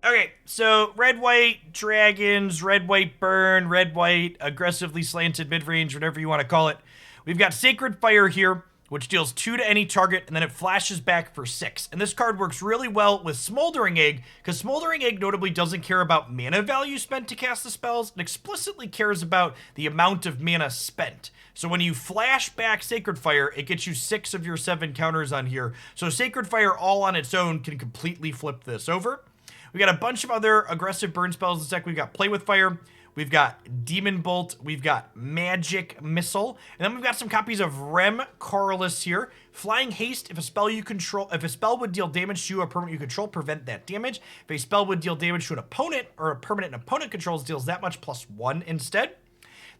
Okay, so red-white dragons, red-white burn, red-white aggressively slanted mid-range, whatever you want to call it. We've got Sacred Fire here, which deals 2 to any target, and then it flashes back for 6. And this card works really well with Smoldering Egg, because Smoldering Egg notably doesn't care about mana value spent to cast the spells, and explicitly cares about the amount of mana spent. So when you flash back Sacred Fire, it gets you 6 of your 7 counters on here. So Sacred Fire all on its own can completely flip this over. We got a bunch of other aggressive burn spells in this deck. We've got Play with Fire, we've got Demon Bolt, we've got Magic Missile, and then we've got some copies of Rem Corliss here. Flying Haste, if a spell would deal damage to you or permanent you control, prevent that damage. If a spell would deal damage to an opponent or a permanent an opponent controls, deals that much +1 instead.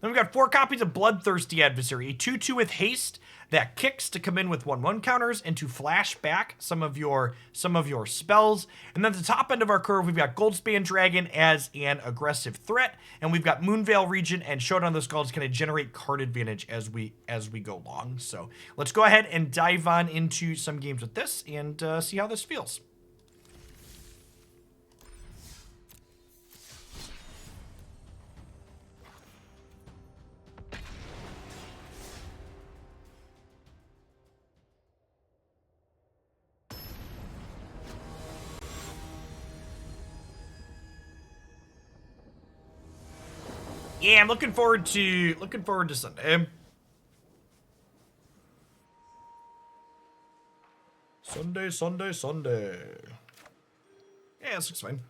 Then we've got 4 copies of Bloodthirsty Adversary, a 2/2 with haste that kicks to come in with 1/1 counters and to flash back some of your spells. And then at the top end of our curve, we've got Goldspan Dragon as an aggressive threat, and we've got Moonveil Regent and Showdown the Skalds kind of generate card advantage as we go along. So let's go ahead and dive on into some games with this and see how this feels. Yeah, I'm looking forward to Sunday. Sunday. Yeah, this looks fine.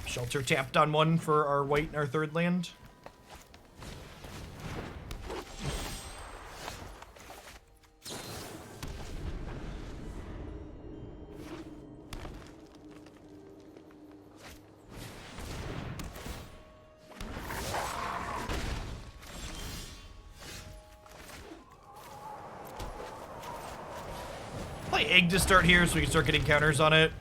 Shelter tapped on 1 for our white in our 3rd land. Play Egg to start here so we can start getting counters on it.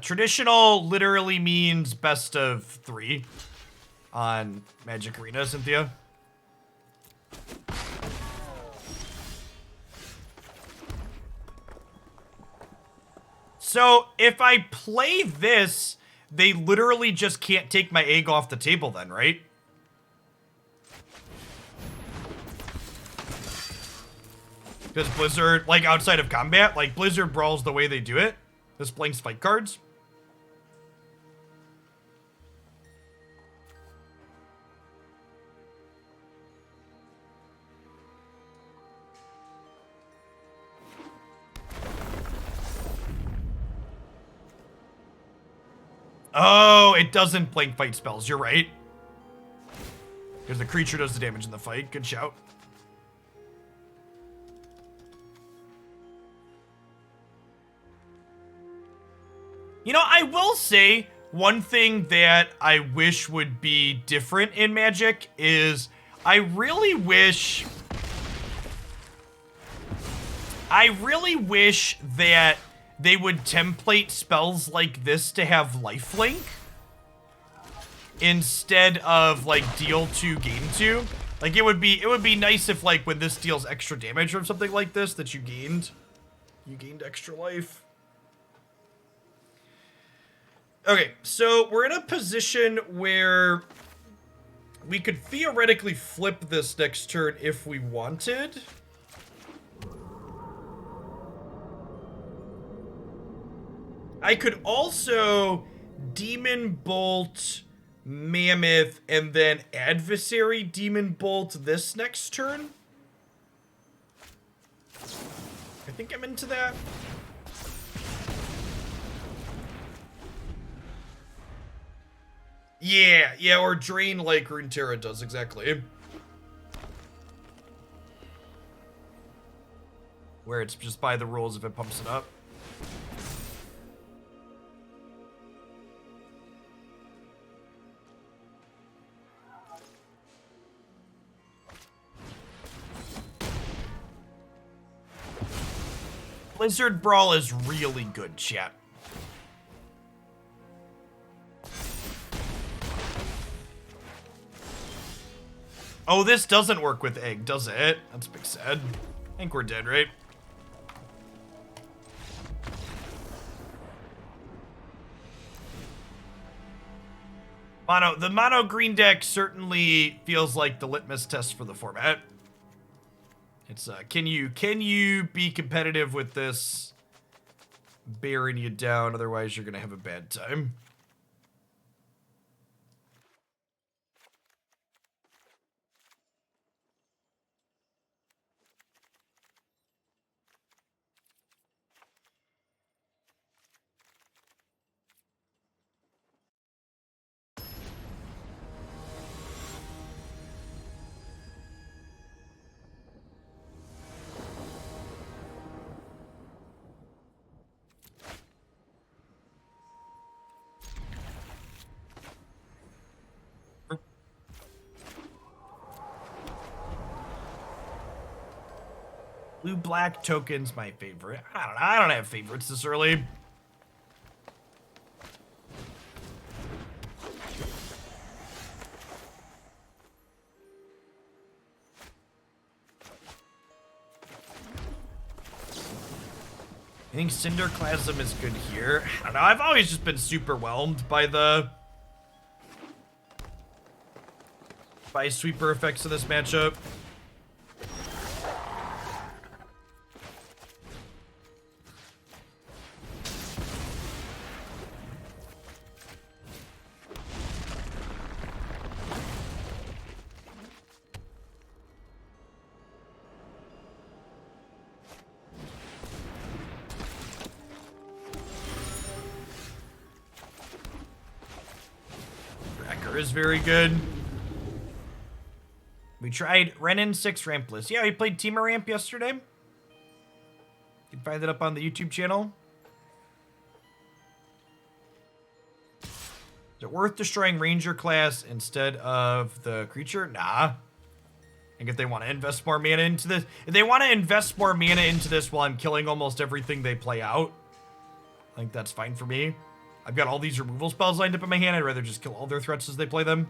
Traditional literally means best of 3 on Magic Arena, Cynthia. So if I play this, they literally just can't take my egg off the table then, right? Because Blizzard, like outside of combat, like Blizzard brawls the way they do it. This blanks fight cards. Oh, it doesn't blank fight spells. You're right. Because the creature does the damage in the fight. Good shout. You know, I will say one thing that I wish would be different in Magic is I really wish that they would template spells like this to have lifelink instead of like deal 2 gain 2. Like it would be nice if like when this deals extra damage from something like this that you gained extra life. Okay, so we're in a position where we could theoretically flip this next turn if we wanted. I could also Demon Bolt Mammoth and then Adversary Demon Bolt this next turn. I think I'm into that. Yeah, or drain like Runeterra does, exactly. Where it's just by the rules if it pumps it up. Blizzard Brawl is really good, chat. Oh, this doesn't work with egg, does it? That's big sad. I think we're dead, right? The mono green deck certainly feels like the litmus test for the format. It's can you be competitive with this bearing you down? Otherwise, you're gonna have a bad time. Blue-black token's my favorite. I don't know. I don't have favorites this early. I think Cinderclasm is good here. I don't know. I've always just been super whelmed by sweeper effects of this matchup. Is very good. We tried Renin 6 Rampless. Yeah, we played Team Ramp yesterday. You can find that up on the YouTube channel. Is it worth destroying Ranger class instead of the creature? Nah. I think if they want to invest more mana into this, if they want to invest more mana into this while I'm killing almost everything they play out, I think that's fine for me. I've got all these removal spells lined up in my hand. I'd rather just kill all their threats as they play them.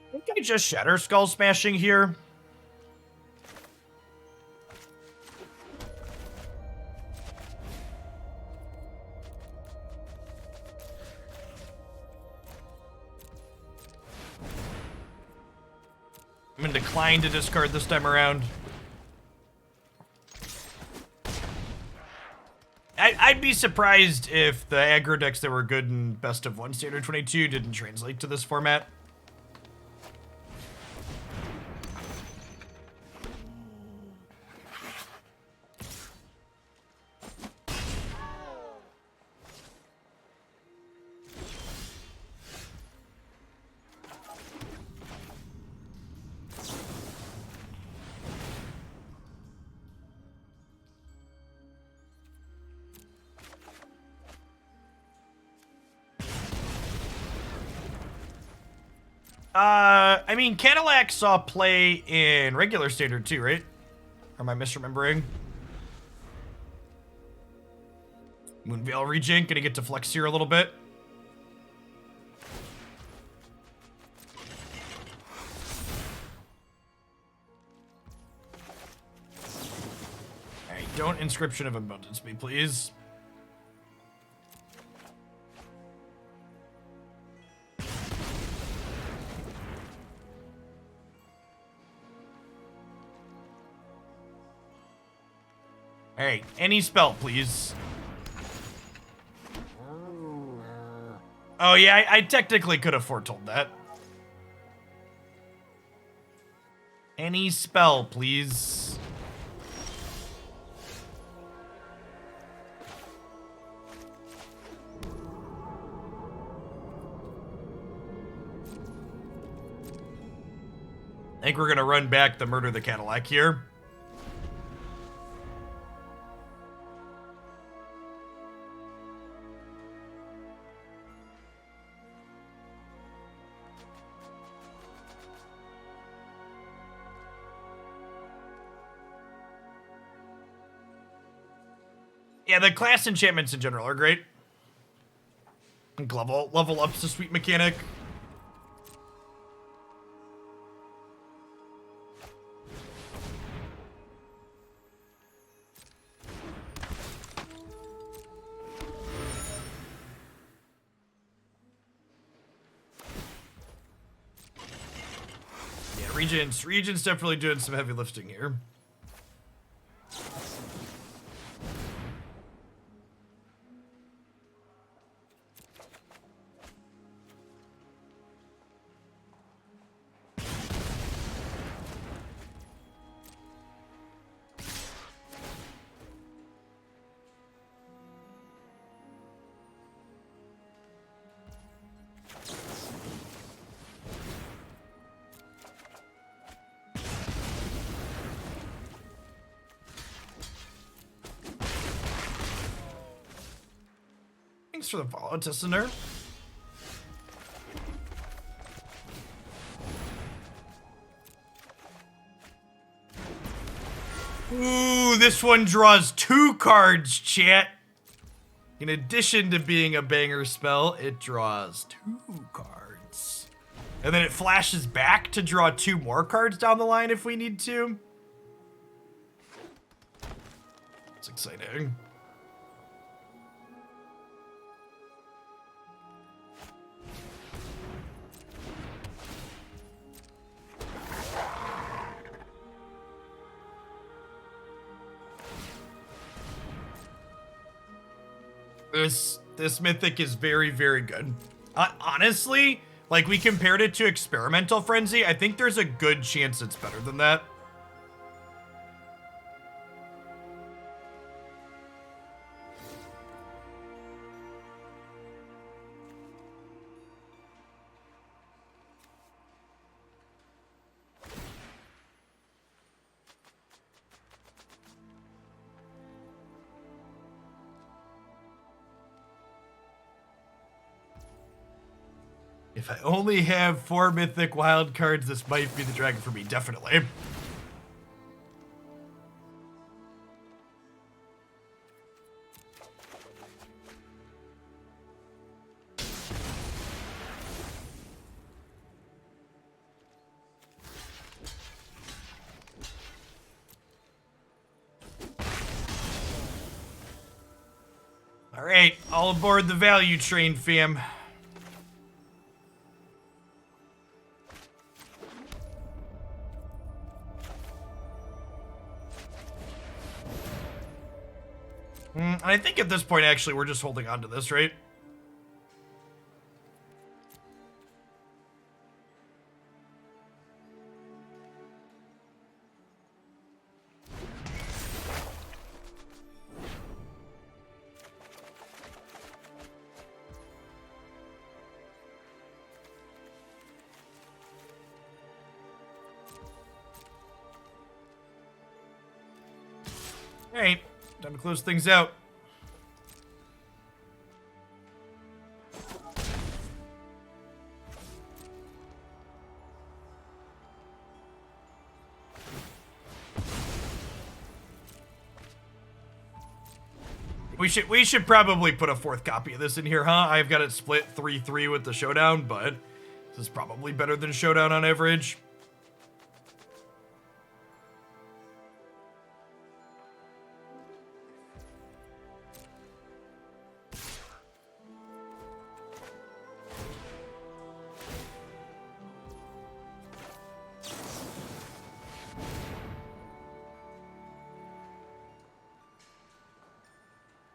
I think I just Shatterskull Smashing here. I'm gonna decline to discard this time around. I'd be surprised if the aggro decks that were good in Best of 1 Standard 22 didn't translate to this format. I mean, Cadillac saw play in regular standard too, right? Or am I misremembering? Moonveil Regent, gonna get to flex here a little bit. Alright, don't Inscription of Abundance me, please. Alright, any spell, please. Oh yeah, I technically could have foretold that. Any spell, please. I think we're gonna run back the Murder the Cadillac here. Yeah, the class enchantments in general are great. And level up's a sweet mechanic. Regent's definitely doing some heavy lifting here. Thanks for the follow, Tessiner. Ooh, this one draws 2 cards, chat. In addition to being a banger spell, it draws 2 cards. And then it flashes back to draw 2 more cards down the line if we need to. It's exciting. This mythic is very, very good. Honestly, like we compared it to Experimental Frenzy, I think there's a good chance it's better than that. If I only have 4 mythic wild cards, this might be the dragon for me, definitely. All right, all aboard the value train, fam. I think at this point, actually, we're just holding on to this, right? All right, time to close things out. We should probably put a 4th copy of this in here, huh? I've got it split 3-3 with the Showdown, but this is probably better than Showdown on average.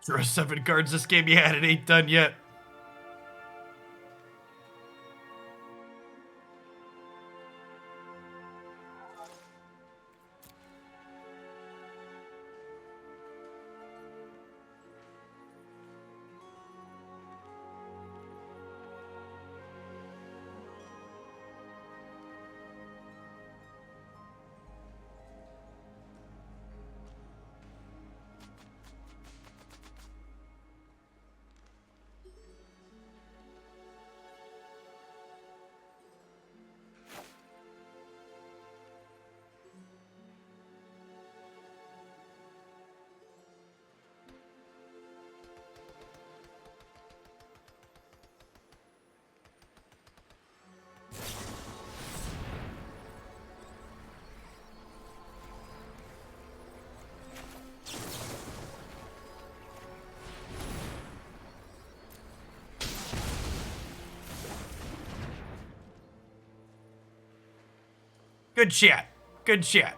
There are 7 cards this game, yeah, and it ain't done yet. Good chat. Good chat.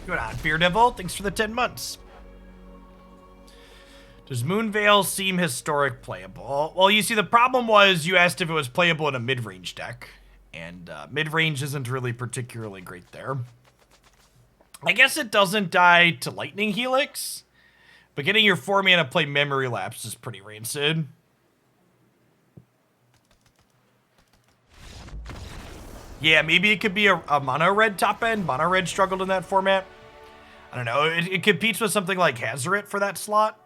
Good on, Beer Devil. Thanks for the 10 months. Does Moonveil seem historic playable? Well, you see, the problem was you asked if it was playable in a mid-range deck, and mid-range isn't really particularly great there. I guess it doesn't die to Lightning Helix, but getting your 4-mana play Memory Lapse is pretty rancid. Yeah, maybe it could be a mono red top end. Mono red struggled in that format. I don't know. It competes with something like Hazoret for that slot.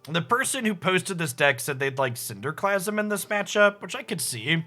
The person who posted this deck said they'd like Cinderclasm in this matchup, which I could see.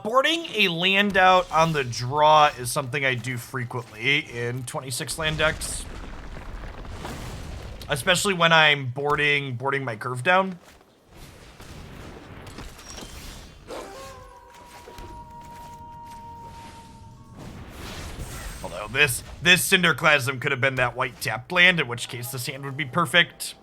Boarding a land out on the draw is something I do frequently in 26 land decks. Especially when I'm boarding my curve down. Although this Cinderclasm could have been that white tapped land, in which case this hand would be perfect.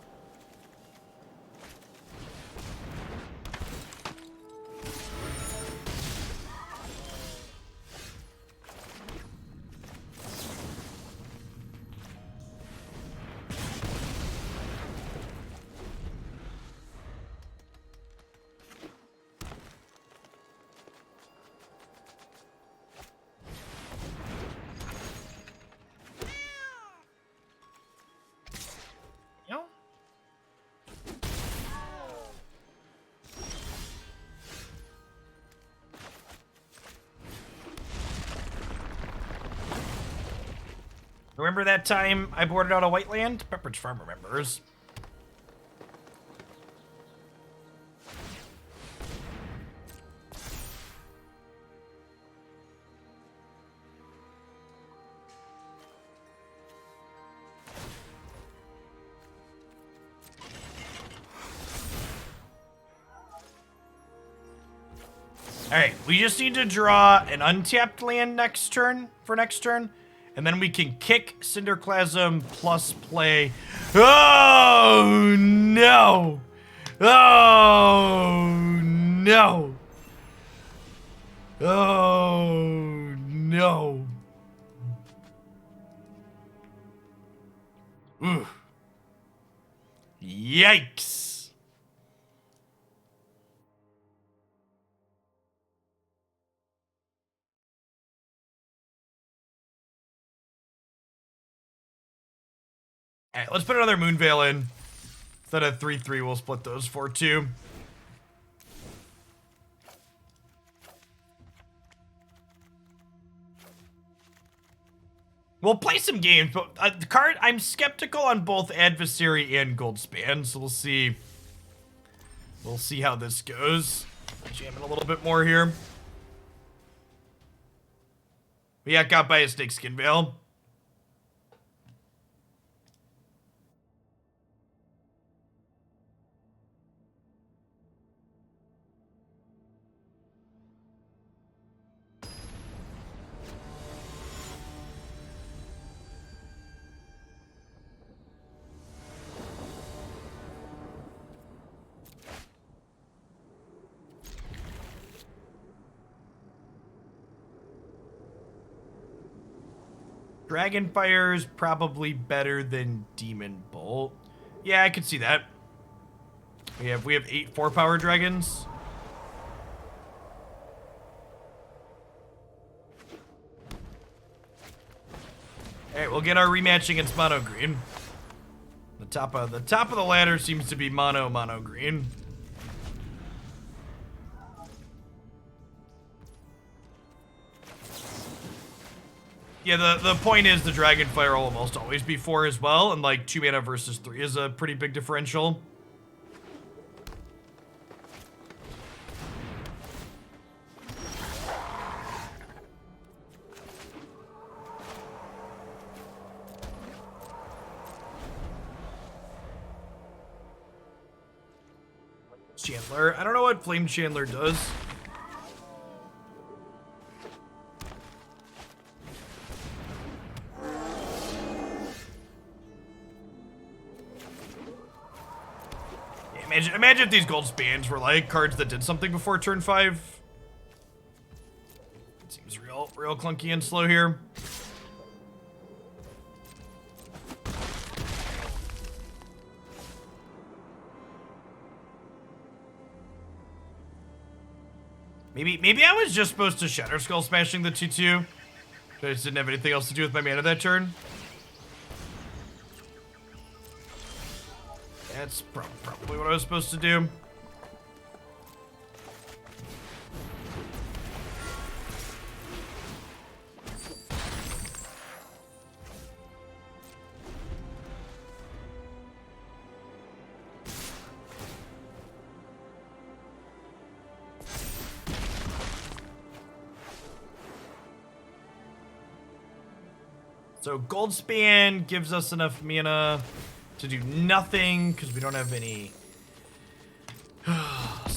Remember that time I boarded out a white land? Pepperidge Farm remembers. Alright, we just need to draw an untapped land next turn, and then we can kick Cinderclasm plus play. Oh, no! Oh, no! Oh, no. Ooh. Yikes. All right, let's put another Moonveil in. Instead of 3/3, we'll split those 4/2. We'll play some games, but the card, I'm skeptical on both Adversary and Goldspan, so we'll see. We'll see how this goes. Jamming a little bit more here. We got got by a Snakeskin Veil. Dragonfire is probably better than Demon Bolt. Yeah, I could see that. We have 8 4-power dragons. we'll get our rematch against mono green. The top of the ladder seems to be mono green. Yeah, the point is the Dragonfire will almost always be 4 as well, and like 2 mana versus 3 is a pretty big differential. Chandler. I don't know what Flame Chandler does. Yeah, imagine if these Goldspans were like cards that did something before turn 5. It seems real clunky and slow here. Maybe I was just supposed to Shatterskull Smashing the 2/2. I just didn't have anything else to do with my mana that turn. That's probably what I was supposed to do. So Goldspan gives us enough mana to do nothing because we don't have any. At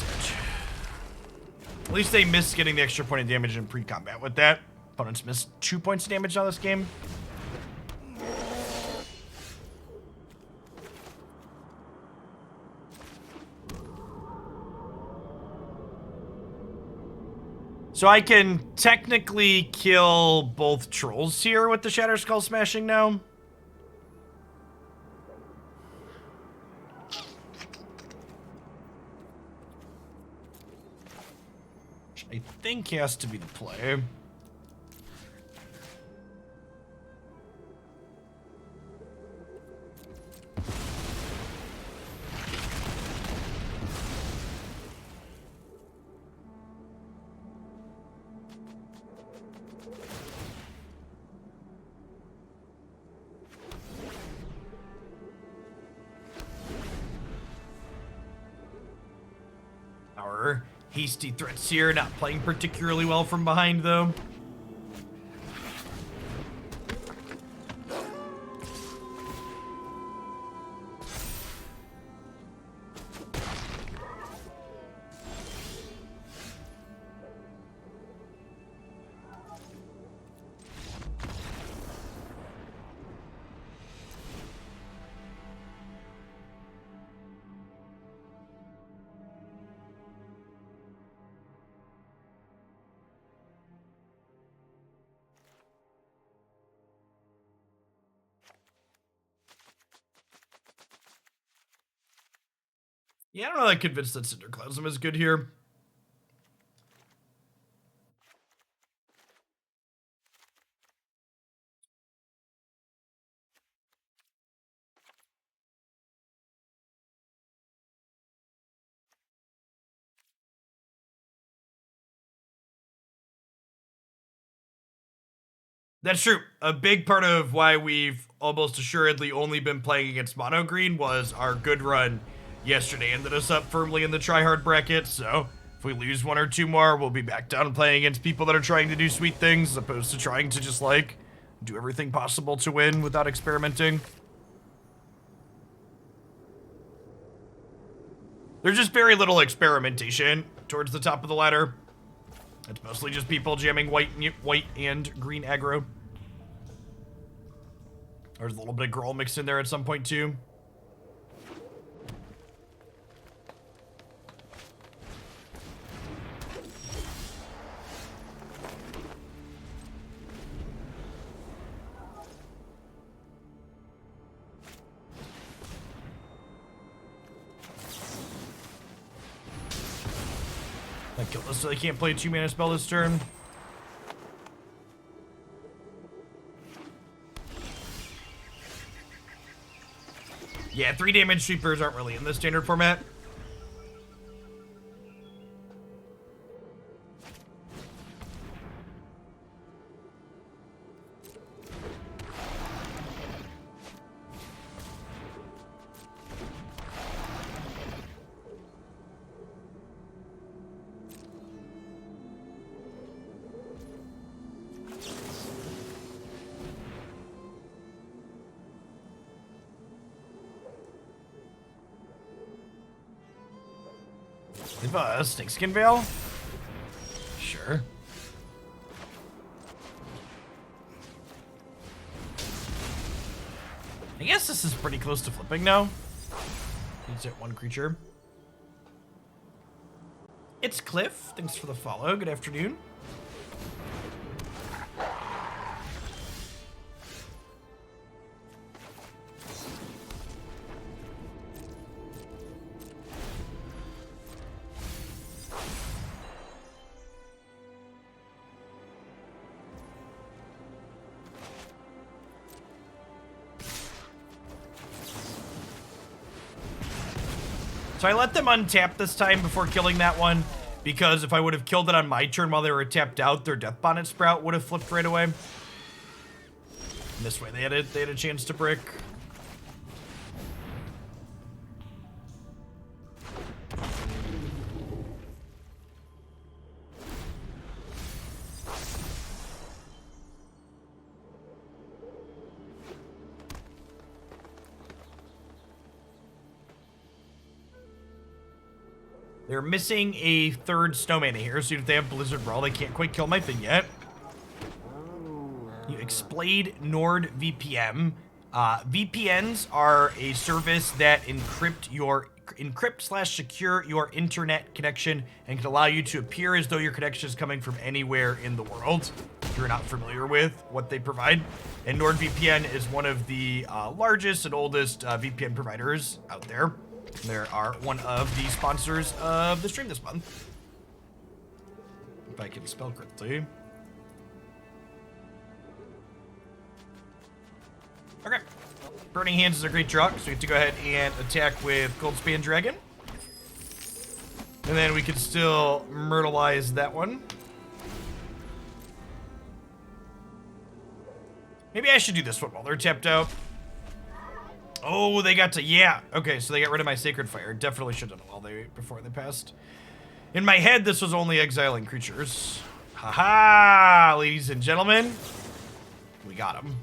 least they missed getting the extra point of damage in pre-combat with that. Opponents missed 2 points of damage on this game. So I can technically kill both trolls here with the Shatterskull Smashing now. Which I think has to be the play. Our hasty threats here, not playing particularly well from behind, though. Yeah, I don't know that convinced that Cinderclasm is good here. That's true. A big part of why we've almost assuredly only been playing against mono green was our good run yesterday ended us up firmly in the tryhard bracket, so if we lose 1 or 2 more, we'll be back down playing against people that are trying to do sweet things as opposed to trying to just, like, do everything possible to win without experimenting. There's just very little experimentation towards the top of the ladder. It's mostly just people jamming white and green aggro. There's a little bit of Growl mixed in there at some point, too. I killed this, so they can't play a 2-mana spell this turn. Yeah, 3 damage sweepers aren't really in the standard format. Leave a snakeskin veil? Sure. I guess this is pretty close to flipping now. Needs it 1 creature. It's Cliff. Thanks for the follow. Good afternoon. So I let them untap this time before killing that one, because if I would have killed it on my turn while they were tapped out, their Death Bonnet Sprout would have flipped right away. And this way they had a chance to brick. They're missing a 3rd snowman here, so if they have Blizzard Brawl, they can't quite kill my thing yet. You explained NordVPN. VPNs are a service that encrypt/secure your internet connection and can allow you to appear as though your connection is coming from anywhere in the world. If you're not familiar with what they provide. And NordVPN is one of the largest and oldest VPN providers out there. They are one of the sponsors of the stream this month. If I can spell correctly. Okay. Burning Hands is a great draw, so we have to go ahead and attack with Goldspan Dragon. And then we can still Myrtleize that one. Maybe I should do this one while they're tapped out. Oh, they got to, yeah. Okay, so they got rid of my Sacred Fire. Definitely should have done it before they passed. In my head, this was only exiling creatures. Haha, ladies and gentlemen. We got him.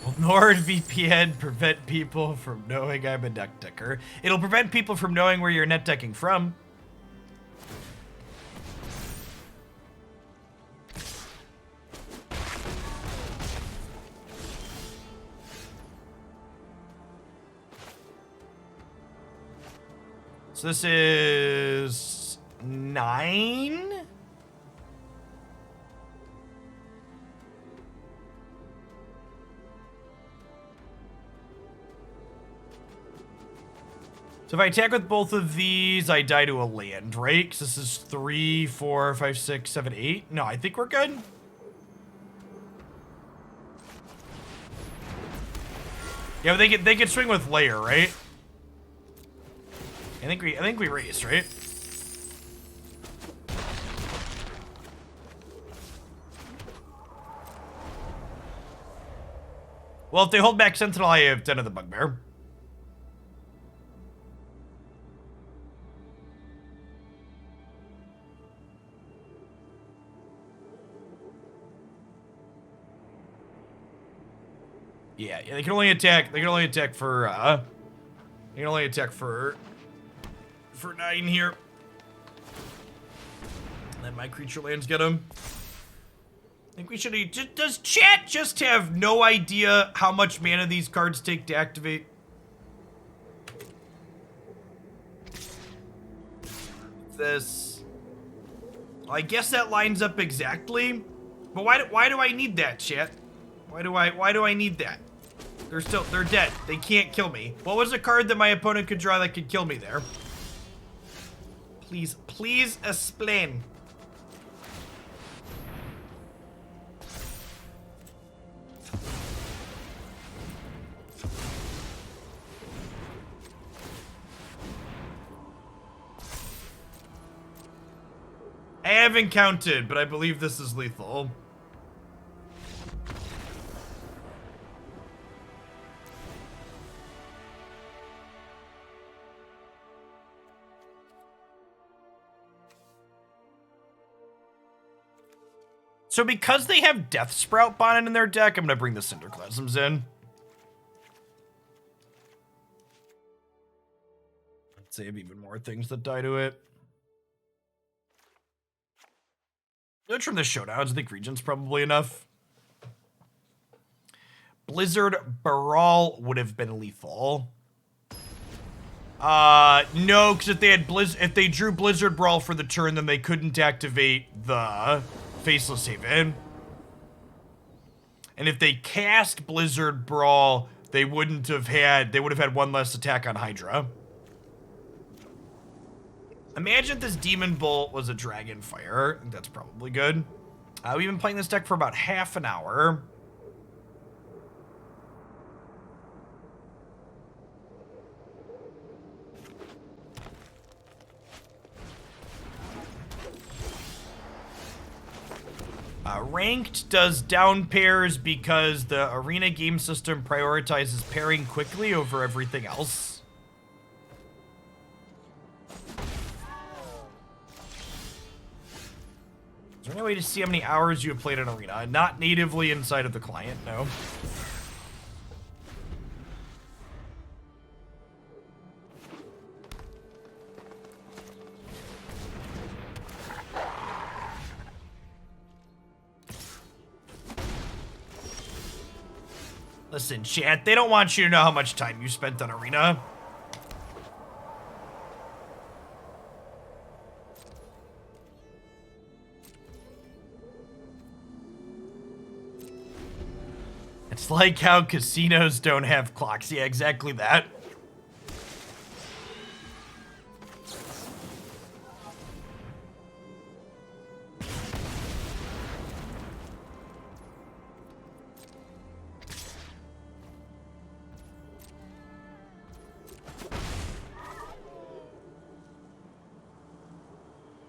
Will NordVPN prevent people from knowing I'm a net decker? It'll prevent people from knowing where you're net decking from. So this is 9. So if I attack with both of these, I die to a land, right? Because this is 3, 4, 5, 6, 7, 8. No, I think we're good. Yeah, but they can swing with layer, right? I think we raised, right? Well, if they hold back Sentinel, I have 10 of the Bugbear. Yeah, they can only attack. They can only attack for. They can only attack for 9 here. And then my creature lands get him. I think we should. Does chat just have no idea how much mana these cards take to activate? This. Well, I guess that lines up exactly. But why do I need that, chat? Why do I need that? They're dead. They can't kill me. What was a card that my opponent could draw that could kill me there? Please explain. haven't counted, but I believe this is lethal. So because they have Death Sprout Bonnet in their deck, I'm going to bring the Cinderclasms in. Let's save even more things that die to it. Let's from the Showdowns. I think Regent's probably enough. Blizzard Baral would have been lethal. No, because if they drew Blizzard Brawl for the turn, then they couldn't activate the Faceless Haven. And if they cast Blizzard Brawl, they would have had one less attack on Hydra. Imagine if this Demon Bolt was a Dragonfire. I think that's probably good. We've been playing this deck for about half an hour. Ranked does down pairs because the arena game system prioritizes pairing quickly over everything else. Is there any way to see how many hours you have played in arena? Not natively inside of the client, no. Listen, chat, they don't want you to know how much time you spent on arena. It's like how casinos don't have clocks. Yeah, exactly that.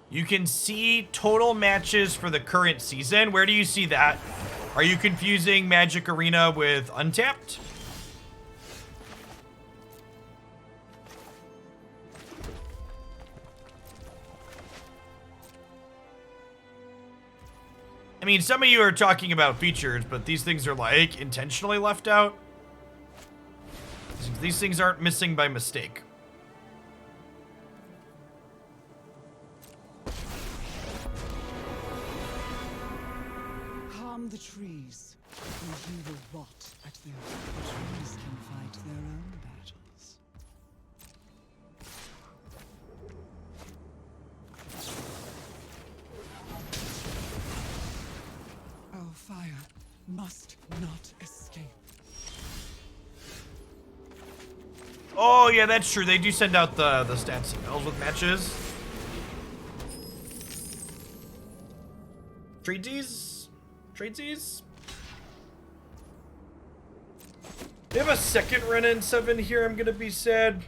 You can see total matches for the current season. Where do you see that? Are you confusing Magic Arena with Untapped? I mean, some of you are talking about features, but these things are like intentionally left out. These things aren't missing by mistake. The trees, and you will rot at their feet. The trees can fight their own battles. Our fire must not escape. Oh yeah, that's true. They do send out the stats emails with matches. Treaties? Tradesies? They have a second Renin 7 here. I'm gonna be sad.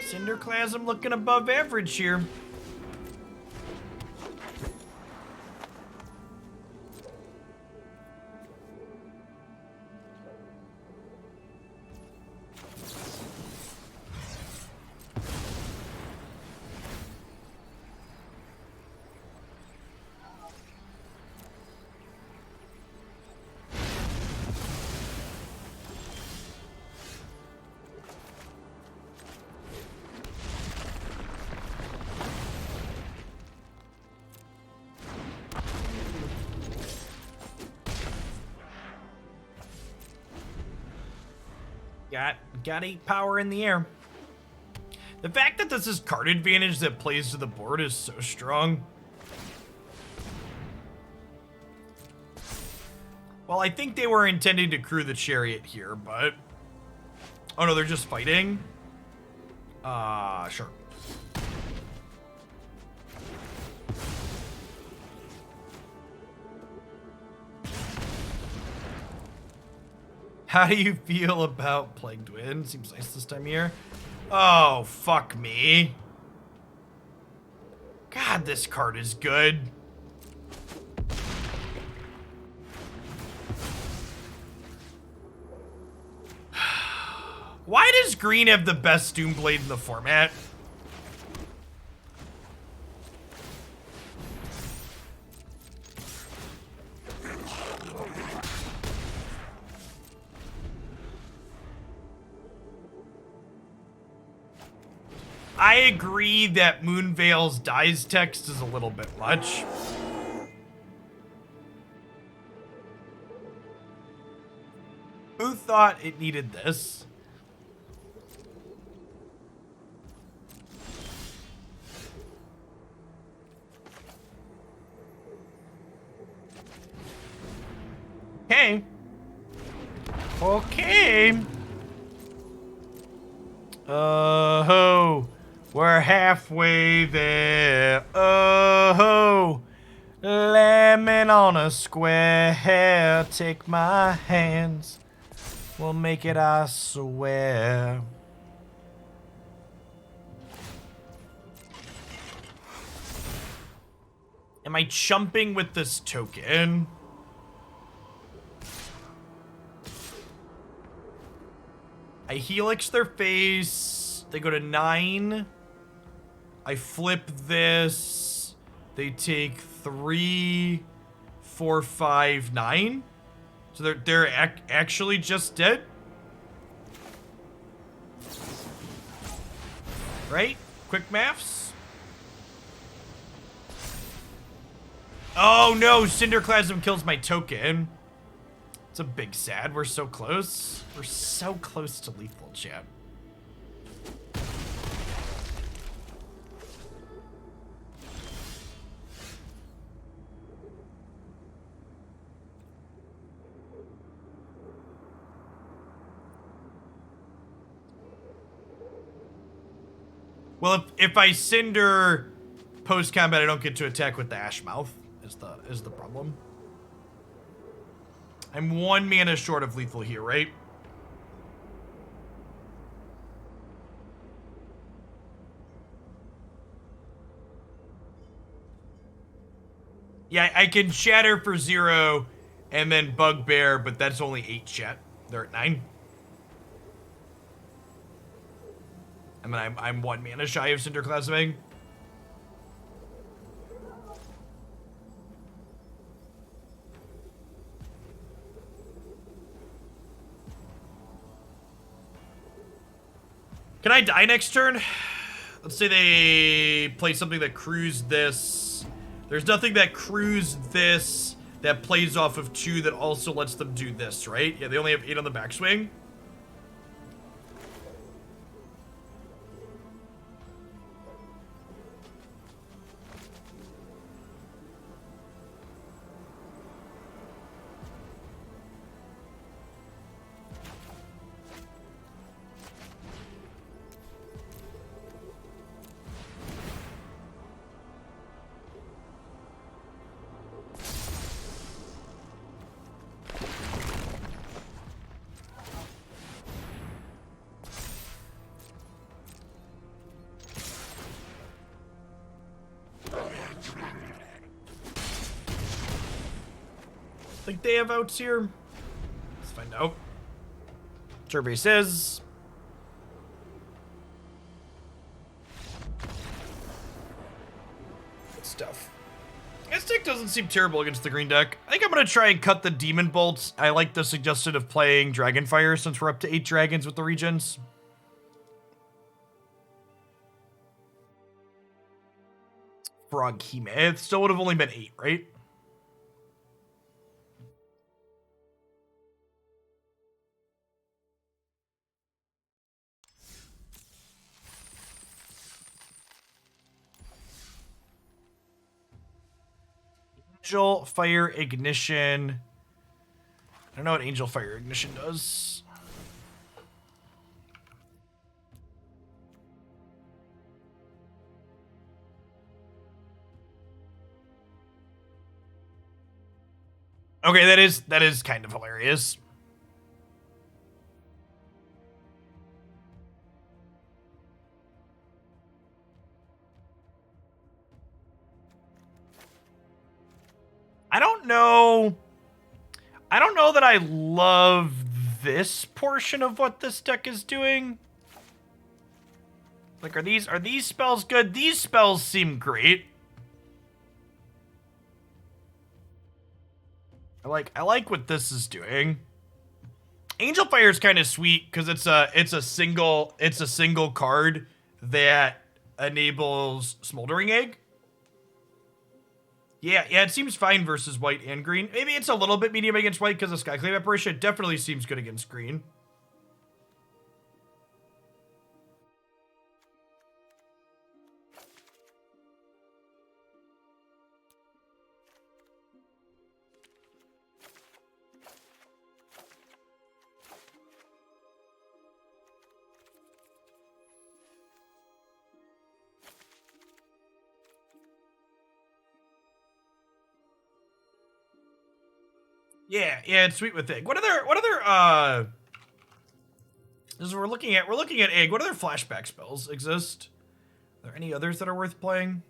Cinderclasm looking above average here. Got 8 power in the air. The fact that this is card advantage that plays to the board is so strong. Well, I think they were intending to crew the chariot here, but... Oh no, they're just fighting? Sure. How do you feel about Plagued Wind? Seems nice this time of year. Oh, fuck me. God, this card is good. Why does green have the best Doomblade in the format? I agree that Moonveil's dies text is a little bit much. Who thought it needed this? Okay. Okay. Oh, we're halfway there. Oh, lemon on a square. Take my hands. We'll make it, I swear. Am I chumping with this token? I helix their face. They go to 9. I flip this. They take 3, 4, 5, 9. So they're actually just dead? Right? Quick maths? Oh no, Cinderclasm kills my token. It's a big sad. We're so close. We're so close to lethal, chat. Well, if I Cinder post-combat, I don't get to attack with the Ashmouth, is the problem. I'm 1 mana short of lethal here, right? Yeah, I can Shatter for 0 and then Bugbear, but that's only 8 chat. They're at 9. And then I'm 1 mana shy of Cinderclasming. Can I die next turn? Let's say they play something that crews this. There's nothing that crews this that plays off of 2 that also lets them do this, right? Yeah, they only have 8 on the backswing. Think they have outs here? Let's find out. Survey says. Good stuff. This deck doesn't seem terrible against the green deck. I think I'm going to try and cut the Demon Bolts. I like the suggestion of playing Dragonfire since we're up to 8 dragons with the Regents. Frog Hime. It still would have only been 8, right? Angelfire Ignition. I don't know what Angelfire Ignition does. Okay, that is kind of hilarious. I don't know that I love this portion of what this deck is doing. Like, are these spells good? These spells seem great. I like what this is doing. Angelfire is kind of sweet because it's a single card that enables Smoldering Egg. Yeah, it seems fine versus white and green. Maybe it's a little bit medium against white because of Skyclave Apparition. It definitely seems good against green. Yeah, it's sweet with Egg. What other as we're looking at Egg, what other flashback spells exist? Are there any others that are worth playing?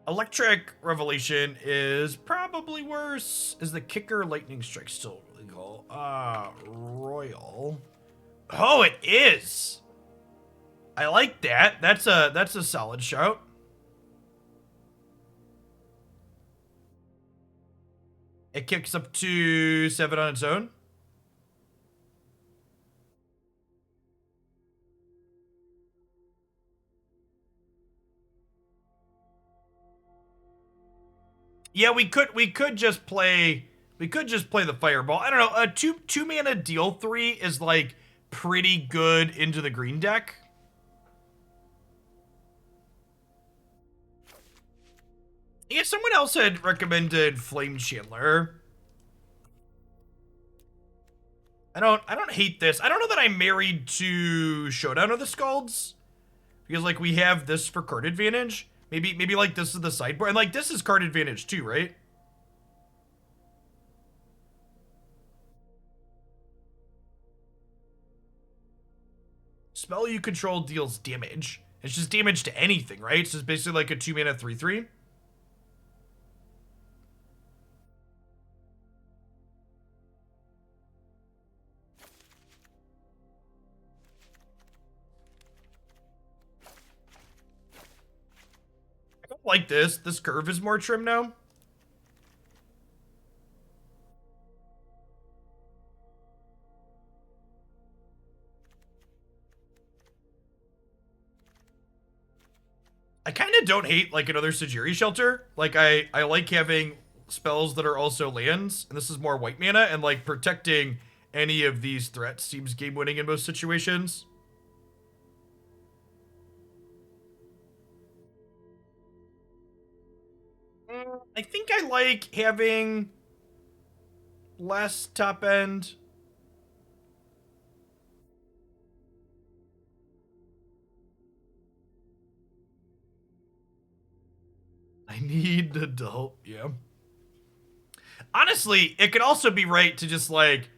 Electric Revelation is probably worse. Is the Kicker Lightning Strike still legal? Royal. Oh, it is. I like that. That's a solid shout. It kicks up to 7 on its own. Yeah, we could just play the Fireball. I don't know. A two mana deal 3 is like pretty good into the green deck. Yeah, someone else had recommended Flame Chandler. I don't hate this. I don't know that I'm married to Showdown of the Skalds. Because like we have this for card advantage. Maybe like this is the sideboard. And like this is card advantage too, right? Spell you control deals damage. It's just damage to anything, right? So it's basically like a 2 mana 3/3. I don't like this. This curve is more trim now. I kind of don't hate like another Sejiri Shelter. Like I like having spells that are also lands, and this is more white mana, and like protecting any of these threats seems game winning in most situations. I think I like having less top end. I need adult, yeah. Honestly, it could also be right to just like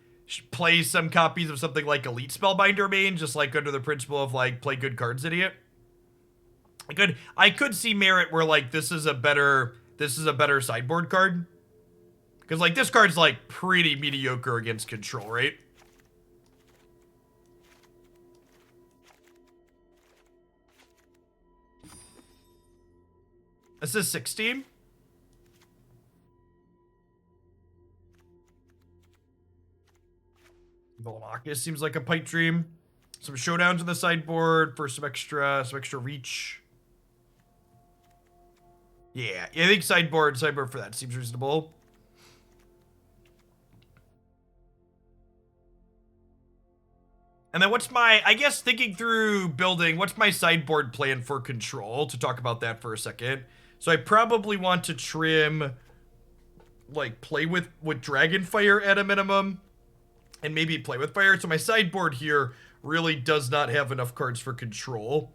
play some copies of something like Elite Spellbinder main, just like under the principle of like play good cards, idiot. I could see merit where like this is a better sideboard card. Because like this card's like pretty mediocre against control, right? This is 16. Volumacus seems like a pipe dream. Some Showdowns in the sideboard for some extra reach. Yeah, I think sideboard for that seems reasonable. And then what's my, I guess thinking through building, what's my sideboard plan for control? To talk about that for a second. So I probably want to trim, like, play with Dragonfire at a minimum. And maybe play with fire. So my sideboard here really does not have enough cards for control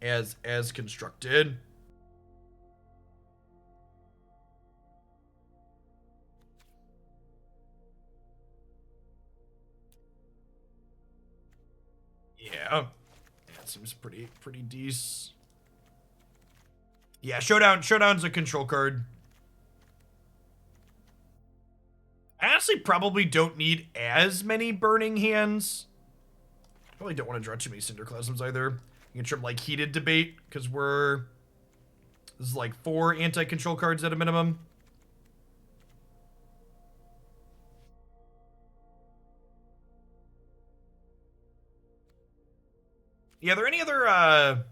as constructed. Yeah, that seems pretty decent. Yeah, Showdown's a control card. I honestly probably don't need as many burning hands. Probably don't want to draw too many Cinderclasms either. You can trim like Heated Debate because this is like 4 anti-control cards at a minimum. Yeah, are there any other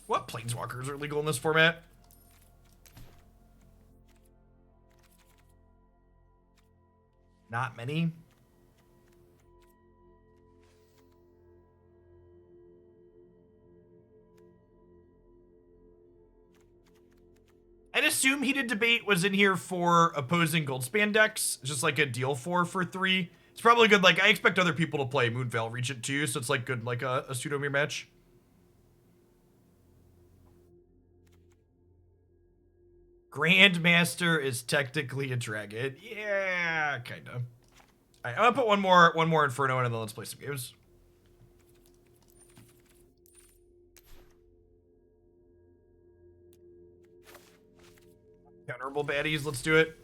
what planeswalkers are legal in this format? Not many. I'd assume Heated Debate was in here for opposing Goldspan decks. It's just like a deal for 3. It's probably good. Like, I expect other people to play Moonveil Regent too, so it's like good, like a pseudo mirror match. Grandmaster is technically a dragon. Yeah, kind of. All right, I'm gonna put one more Inferno in, and then let's play some games. Counterable baddies, let's do it.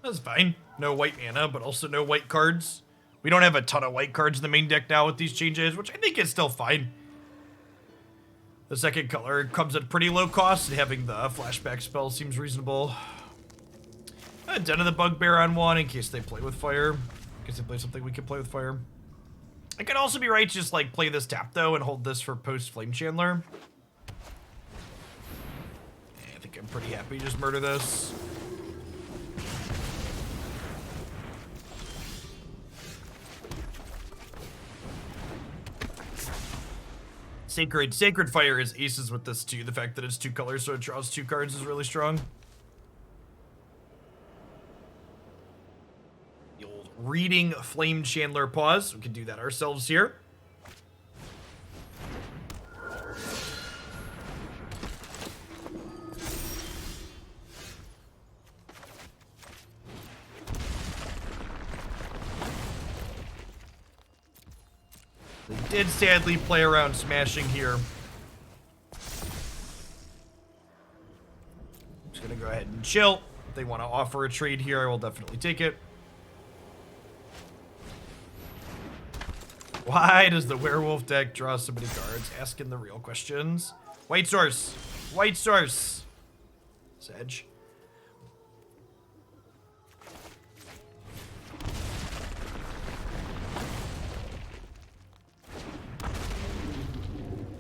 That's fine. No white mana, but also no white cards. We don't have a ton of white cards in the main deck now with these changes, which I think is still fine. The second color comes at pretty low cost, and having the flashback spell seems reasonable. Den of the Bugbear on 1 in case they play with fire. In case they play something we can play with fire. I could also be right to just like play this tap though and hold this for post Flame Chandler. I think I'm pretty happy to just murder this. Sacred Fire is aces with this too. The fact that it's 2 colors so it draws 2 cards is really strong. The old reading Flame Chandler pause. We can do that ourselves here. They did sadly play around smashing here. Just gonna go ahead and chill. If they want to offer a trade here, I will definitely take it. Why does the werewolf deck draw so many cards? Asking the real questions. White source. White source. Sedge.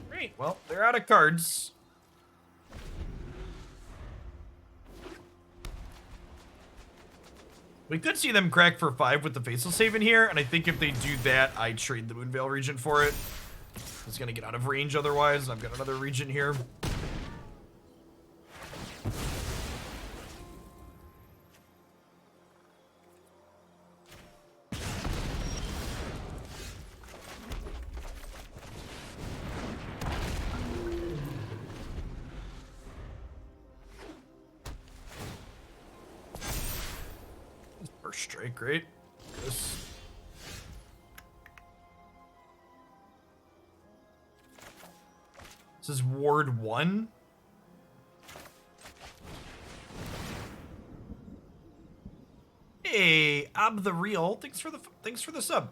Great. Well, they're out of cards. We could see them crack for 5 with the Faceless Save in here, and I think if they do that, I trade the Moonveil Regent for it. It's gonna get out of range otherwise, and I've got another Regent here. Strike, great. This. This is Ward 1. Hey, Ab the Real. Thanks for the sub.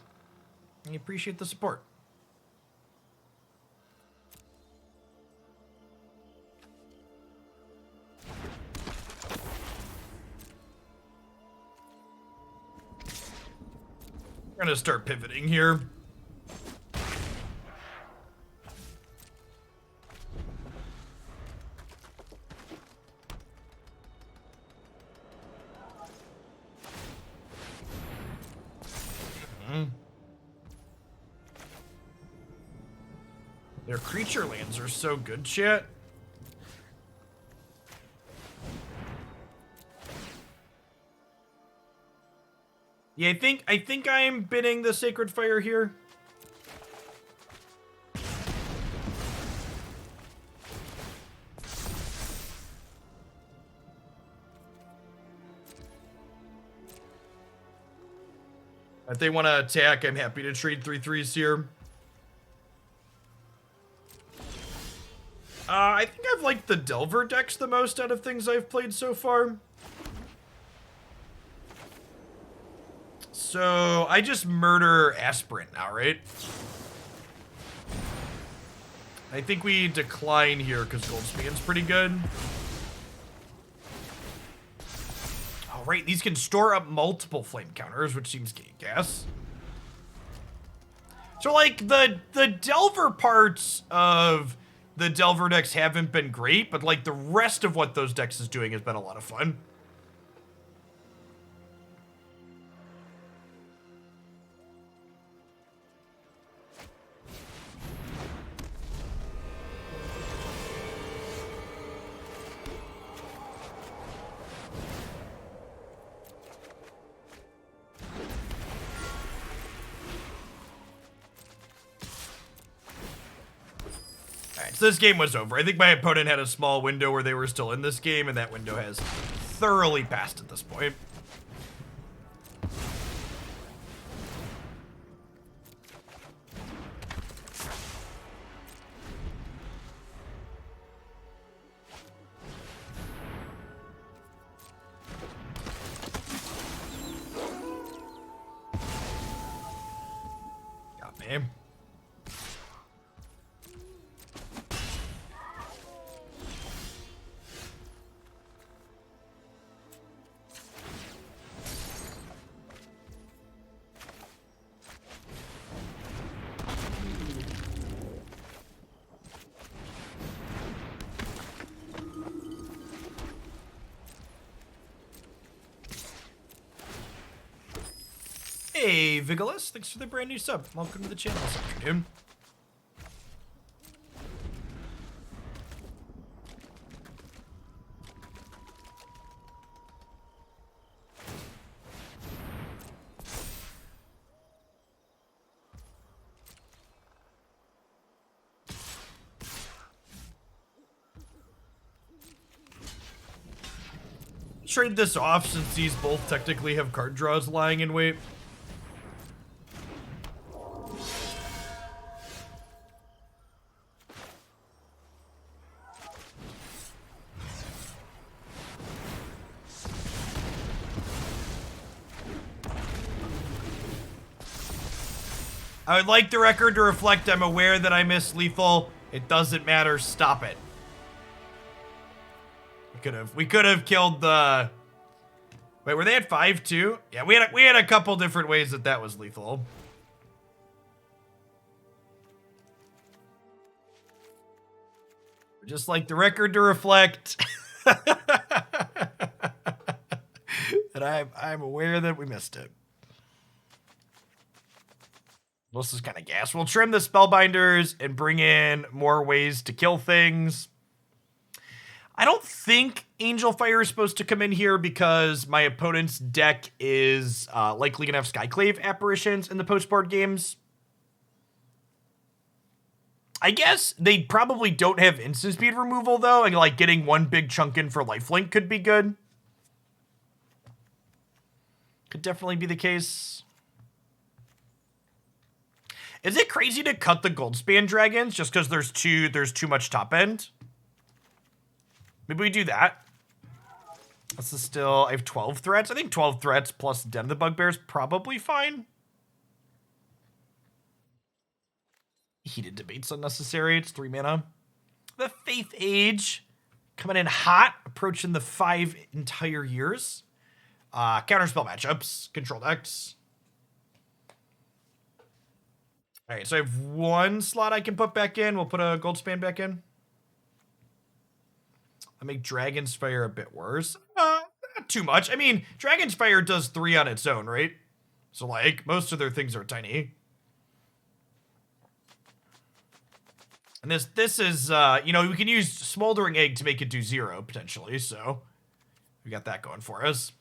I appreciate the support. We're gonna start pivoting here. Their creature lands are so good, chat. Yeah, I think I'm bidding the Sacred Fire here. If they want to attack, I'm happy to trade 3/3s here. I think I've liked the Delver decks the most out of things I've played so far. So, I just murder Aspirant now, right? I think we decline here because Goldspan's pretty good. Oh, right, these can store up multiple flame counters, which seems gas. So, like, the Delver parts of the Delver decks haven't been great, but, like, the rest of what those decks is doing has been a lot of fun. So this game was over. I think my opponent had a small window where they were still in this game, and that window has thoroughly passed at this point. Got me. Hey, Vigilis, thanks for the brand new sub. Welcome to the channel this afternoon. Trade this off since these both technically have card draws lying in wait. I would like the record to reflect I'm aware that I missed lethal. It doesn't matter. Stop it. We could have killed the... Wait, were they at 5 too? Yeah, we had a couple different ways that was lethal. Just like the record to reflect that I'm aware that we missed it. This is kind of gas. We'll trim the Spellbinders and bring in more ways to kill things. I don't think Angelfire is supposed to come in here because my opponent's deck is likely going to have Skyclave apparitions in the post-board games. I guess they probably don't have instant speed removal, though, and like getting one big chunk in for lifelink could be good. Could definitely be the case. Is it crazy to cut the Goldspan Dragons just because there's too much top end? Maybe we do that. This is still, I have 12 threats. I think 12 threats plus Den of the Bugbear is probably fine. Heated Debate's unnecessary. It's 3 mana. The Faith Age coming in hot, approaching the 5 entire years. Counterspell matchups, control decks. All right, so I have 1 slot I can put back in. We'll put a Goldspan back in. I'll make Dragon's Fire a bit worse. Not too much. I mean, Dragon's Fire does 3 on its own, right? So, like, most of their things are tiny. And this is, you know, we can use Smoldering Egg to make it do 0, potentially, so we got that going for us.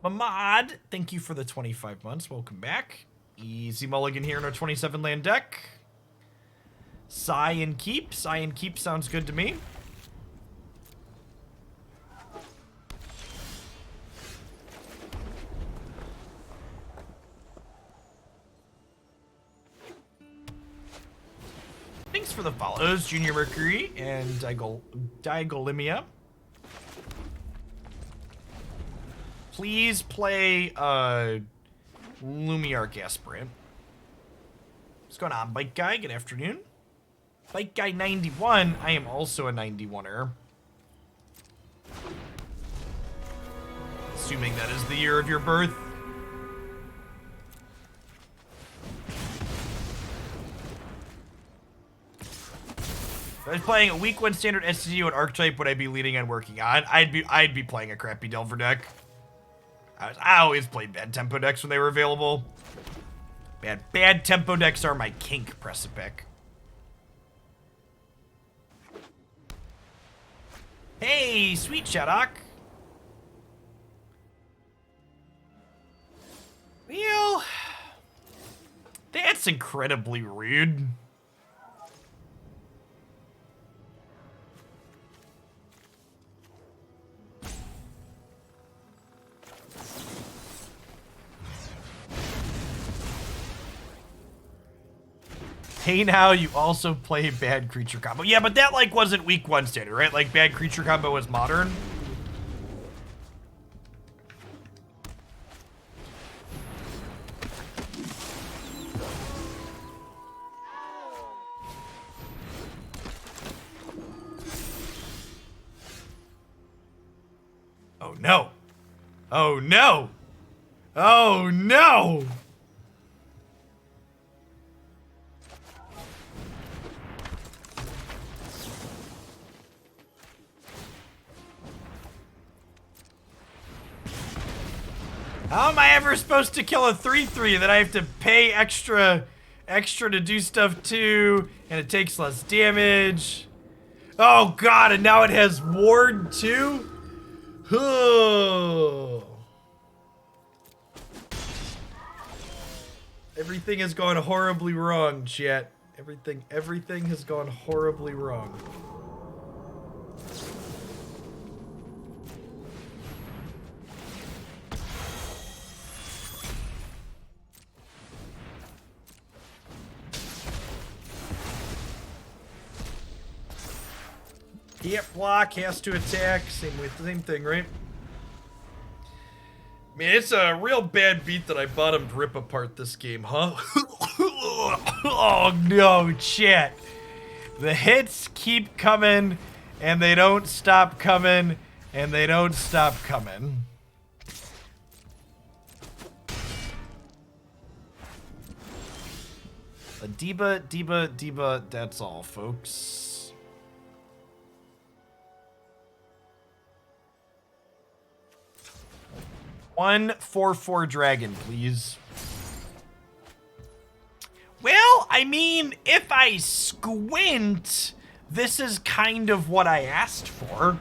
Mamad, thank you for the 25 months. Welcome back. Easy mulligan here in our 27 land deck. Sigh and Keep. Sigh and Keep sounds good to me. Thanks for the follows, Junior Mercury and Diagolimia. Please play Lumiarch Aspirant. What's going on, Bike Guy? Good afternoon. Bike Guy 91. I am also a 91er. Assuming that is the year of your birth. If I was playing a week 1 standard SCG, what archetype would I be leading on working on? I'd be playing a crappy Delver deck. I always played bad tempo decks when they were available. Bad tempo decks are my kink, press a pick. Hey, sweet Shadok. Well, that's incredibly rude. Hey, now you also play bad creature combo. Yeah, but that like wasn't week 1 standard, right? Like bad creature combo was modern. Oh no. Oh no. Oh no. How am I ever supposed to kill a 3/3 that I have to pay extra to do stuff to, and it takes less damage? Oh god, and now it has ward too? Everything has gone horribly wrong, chat. Everything has gone horribly wrong. Can't block, has to attack. Same thing, right? Man, it's a real bad beat that I bottomed rip apart this game, huh? Oh no, chat. The hits keep coming, and they don't stop coming, and they don't stop coming. A Diba, that's all, folks. 1/4/4 dragon, please. Well, I mean, if I squint, this is kind of what I asked for.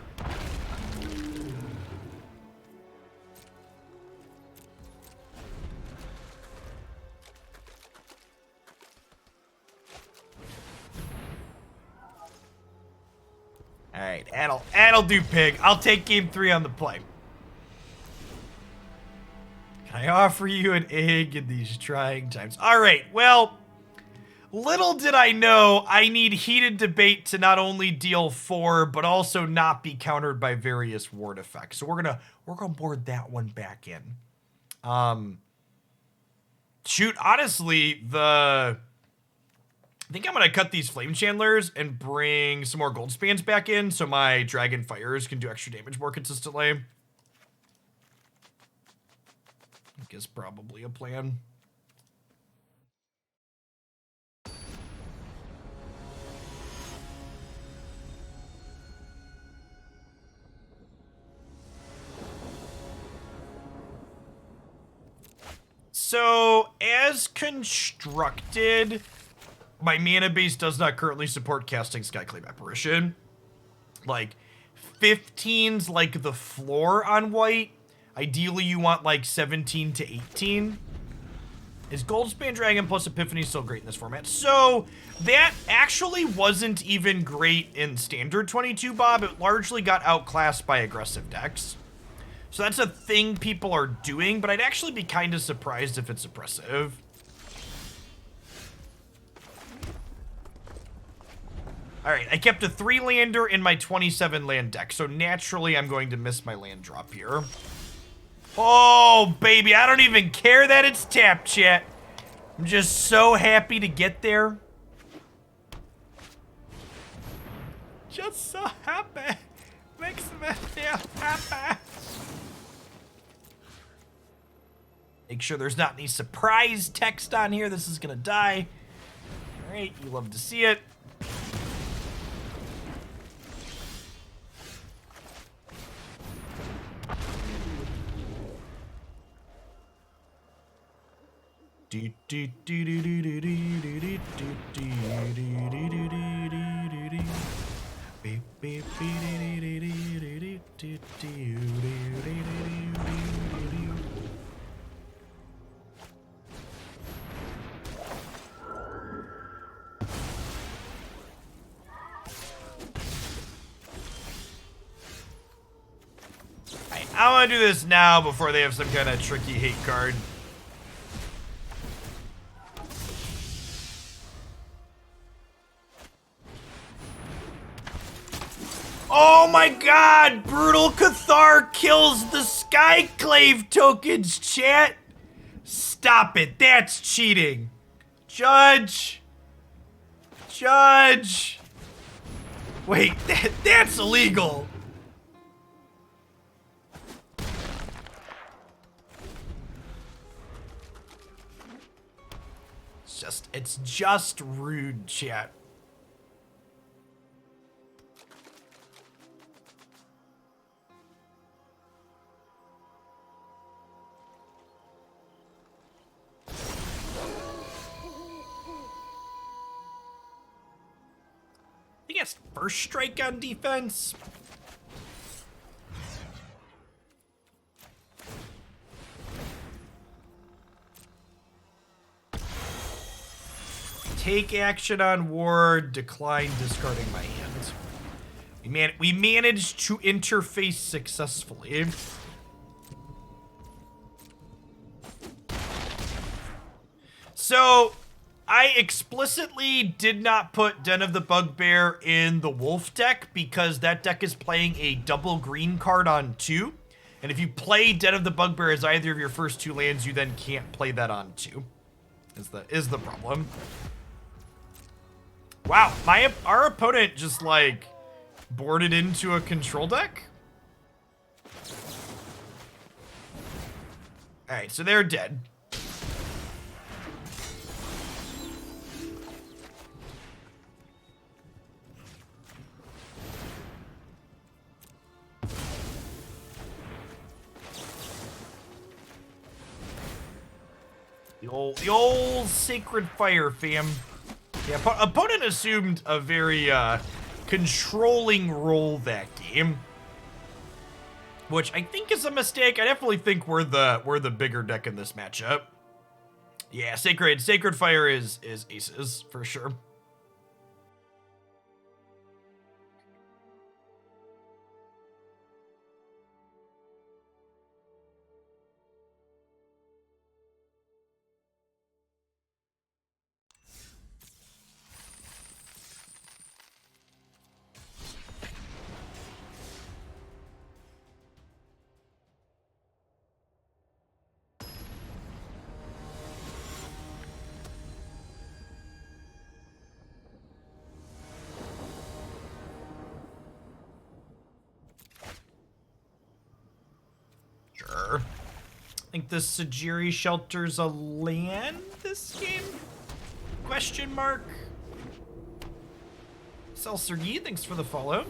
All right, that'll do, pig. I'll take game 3 on the play. Can I offer you an egg in these trying times? All right, well, little did I know I need Heated Debate to not only deal 4, but also not be countered by various ward effects. So we're gonna board that one back in. Shoot, honestly, I think I'm gonna cut these Flame Chandlers and bring some more Goldspans back in so my Dragon Fires can do extra damage more consistently. I guess probably a plan. So, as constructed, my mana base does not currently support casting Skyclave Apparition. Like, 15's like the floor on white. Ideally, you want like 17 to 18. Is Goldspan Dragon plus Epiphany still great in this format? So, that actually wasn't even great in Standard 22, Bob. It largely got outclassed by aggressive decks. So that's a thing people are doing, but I'd actually be kind of surprised if it's oppressive. All right, I kept a 3-lander in my 27-land deck, so naturally I'm going to miss my land drop here. Oh, baby, I don't even care that it's tapped, chat. I'm just so happy to get there. Just so happy. Makes me feel happy. Make sure there's not any surprise text on here. This is gonna die. All right, you love to see it. I want to do this now before they have some kind of tricky hate card. Oh my god! Brutal Cathar kills the Skyclave tokens, chat! Stop it. That's cheating. Judge. Judge. Wait, that's illegal. It's just rude, chat. I guess first strike on defense. Take action on ward, decline discarding my hands. We managed to interface successfully. So, I explicitly did not put Den of the Bugbear in the Wolf deck because that deck is playing a double green card on 2. And if you play Den of the Bugbear as either of your first 2 lands, you then can't play that on 2. Is the problem. Wow, our opponent just like boarded into a control deck? Alright, so they're dead. The old Sacred Fire, fam. Yeah, opponent assumed a very controlling role that game, which I think is a mistake. I definitely think we're the bigger deck in this matchup. Yeah, Sacred Fire is aces for sure. think the Sejiri Shelter's a land this game? Question mark. Sejiri, thanks for the follow.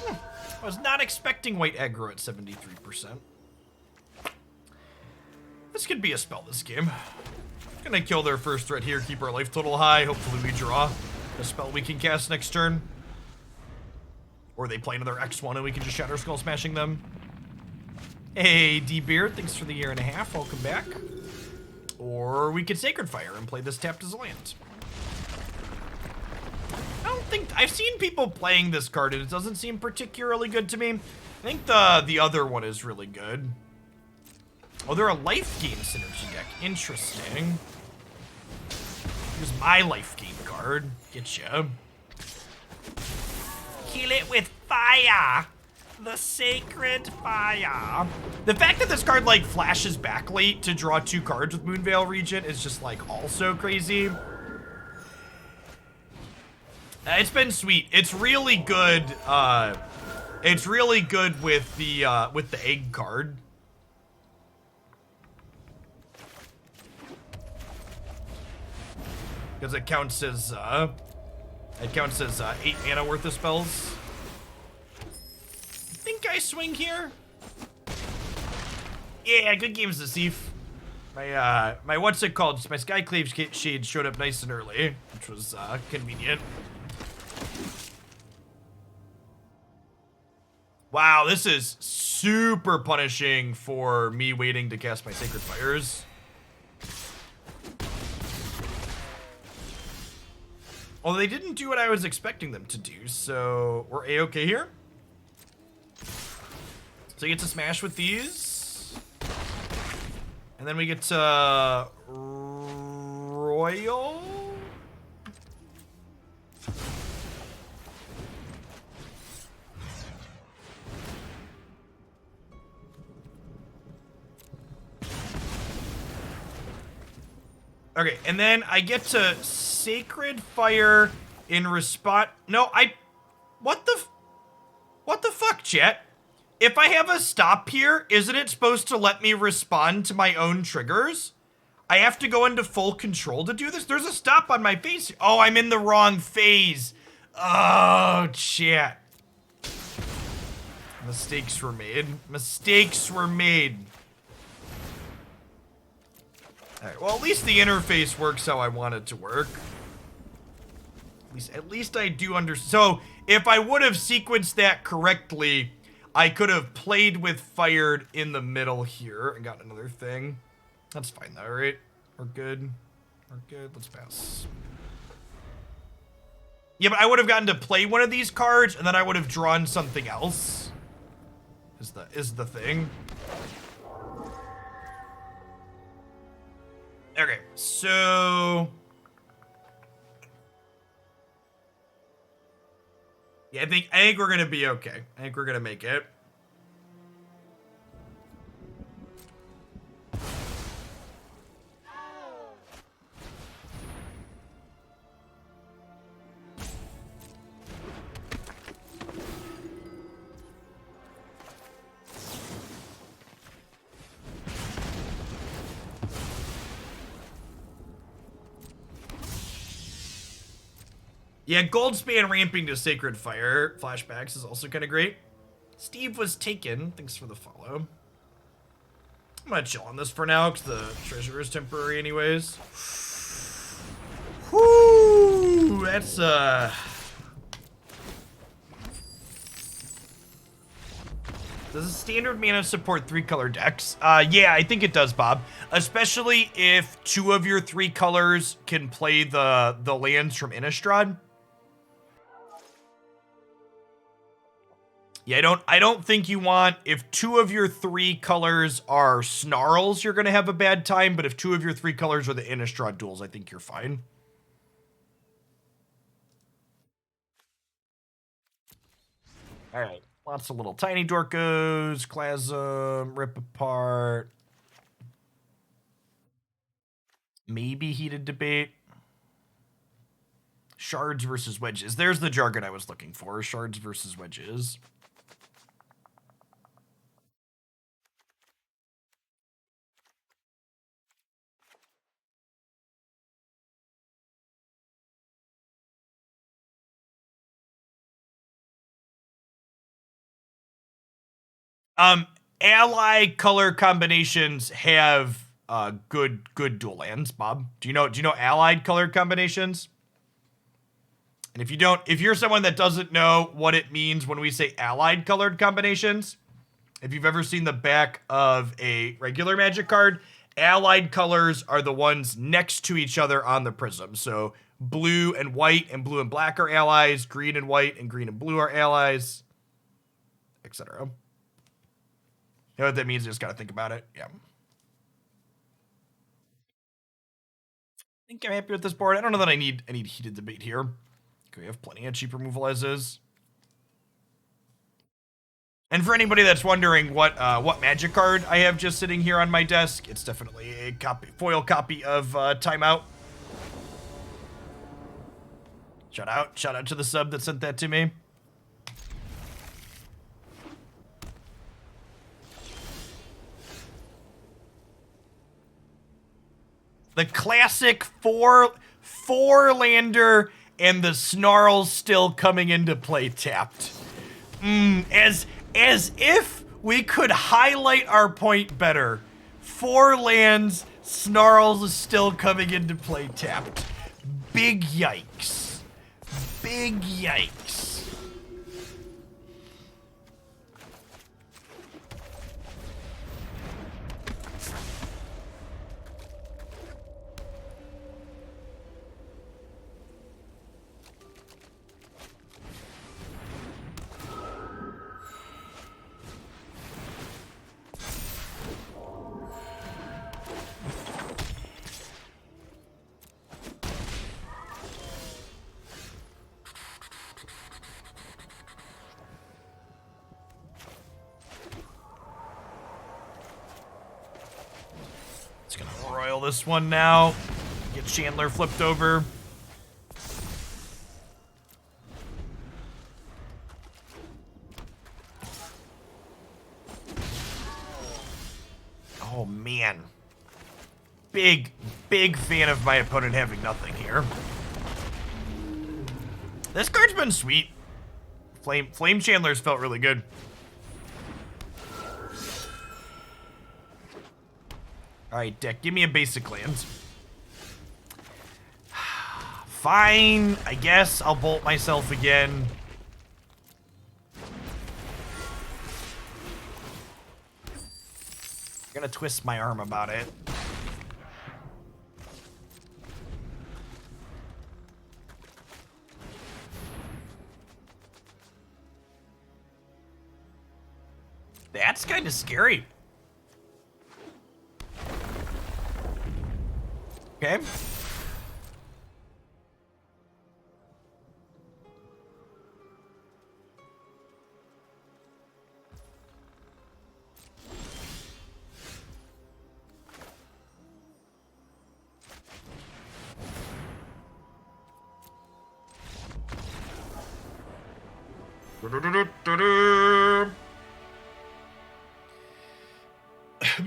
I was not expecting white aggro at 73%. This could be a spell this game. Gonna kill their first threat here, keep our life total high. Hopefully we draw a spell we can cast next turn. Or they play another X1 and we can just Shatterskull Smashing them. Hey, D-Beard, thanks for the year and a half. Welcome back. Or we could Sacred Fire and play this tapped as a land. I don't think... I've seen people playing this card and it doesn't seem particularly good to me. I think the other one is really good. Oh, they're a life gain synergy deck. Interesting. Here's my life gain card. Getcha. Kill it with fire. The sacred fire. The fact that this card like flashes back late to draw 2 cards with Moonveil Regent is just like also crazy. It's been sweet. It's really good. It's really good with the egg card. Because it counts as 8 mana worth of spells. I think I swing here. Yeah, good games this Thief. My what's it called? My Skyclave Shade showed up nice and early, which was convenient. Wow, this is super punishing for me waiting to cast my Sacred Fires. Although they didn't do what I was expecting them to do, so we're A-okay here. So you get to smash with these. And then we get to Roil. Okay, and then I get to Sacred Fire in response. No, what the fuck, chat? If I have a stop here, isn't it supposed to let me respond to my own triggers? I have to go into full control to do this? There's a stop on my face. Oh, I'm in the wrong phase. Oh, chat. Mistakes were made. Mistakes were made. Alright, well, at least the interface works how I want it to work. At least I do understand. So, if I would have sequenced that correctly, I could have played with fired in the middle here and got another thing. That's fine though, right? We're good. We're good. Let's pass. Yeah, but I would have gotten to play one of these cards and then I would have drawn something else. Is the thing. Okay, so yeah, I think we're gonna be okay. I think we're gonna make it. Yeah, Goldspan ramping to Sacred Fire flashbacks is also kind of great. Steve was taken. Thanks for the follow. I'm gonna chill on this for now because the treasure is temporary anyways. Whoo! That's Does a standard mana support 3-color decks? Yeah, I think it does, Bob. Especially if 2 of your 3 colors can play the lands from Innistrad. Yeah, I don't think you want, if 2 of your 3 colors are Snarls, you're gonna have a bad time, but if 2 of your 3 colors are the Innistrad duels, I think you're fine. Alright, lots of little tiny Dorkos, Clasm, Rip Apart. Maybe Heated Debate. Shards versus Wedges. There's the jargon I was looking for. Shards versus Wedges. Ally color combinations have good dual lands, Bob. Do you know allied color combinations? And if you don't, if you're someone that doesn't know what it means when we say allied colored combinations, if you've ever seen the back of a regular Magic card, allied colors are the ones next to each other on the prism. So blue and white and blue and black are allies, green and white and green and blue are allies, etc. You know what that means? You just gotta think about it. Yeah. I think I'm happy with this board. I don't know that I need heated debate here. Okay, we have plenty of cheap removal as is. And for anybody that's wondering what Magic card I have just sitting here on my desk, it's definitely a foil copy of Timeout. Shout out to the sub that sent that to me. The classic four-lander and the Snarls still coming into play tapped. As if we could highlight our point better. 4 lands, Snarls is still coming into play tapped. Big yikes. Big yikes. Roil this one now. Get Chandler flipped over. Oh man. Big fan of my opponent having nothing here. This card's been sweet. Flame Chandlers felt really good. Alright, deck, give me a basic land. Fine, I guess I'll bolt myself again. I'm gonna twist my arm about it. That's kind of scary. Okay.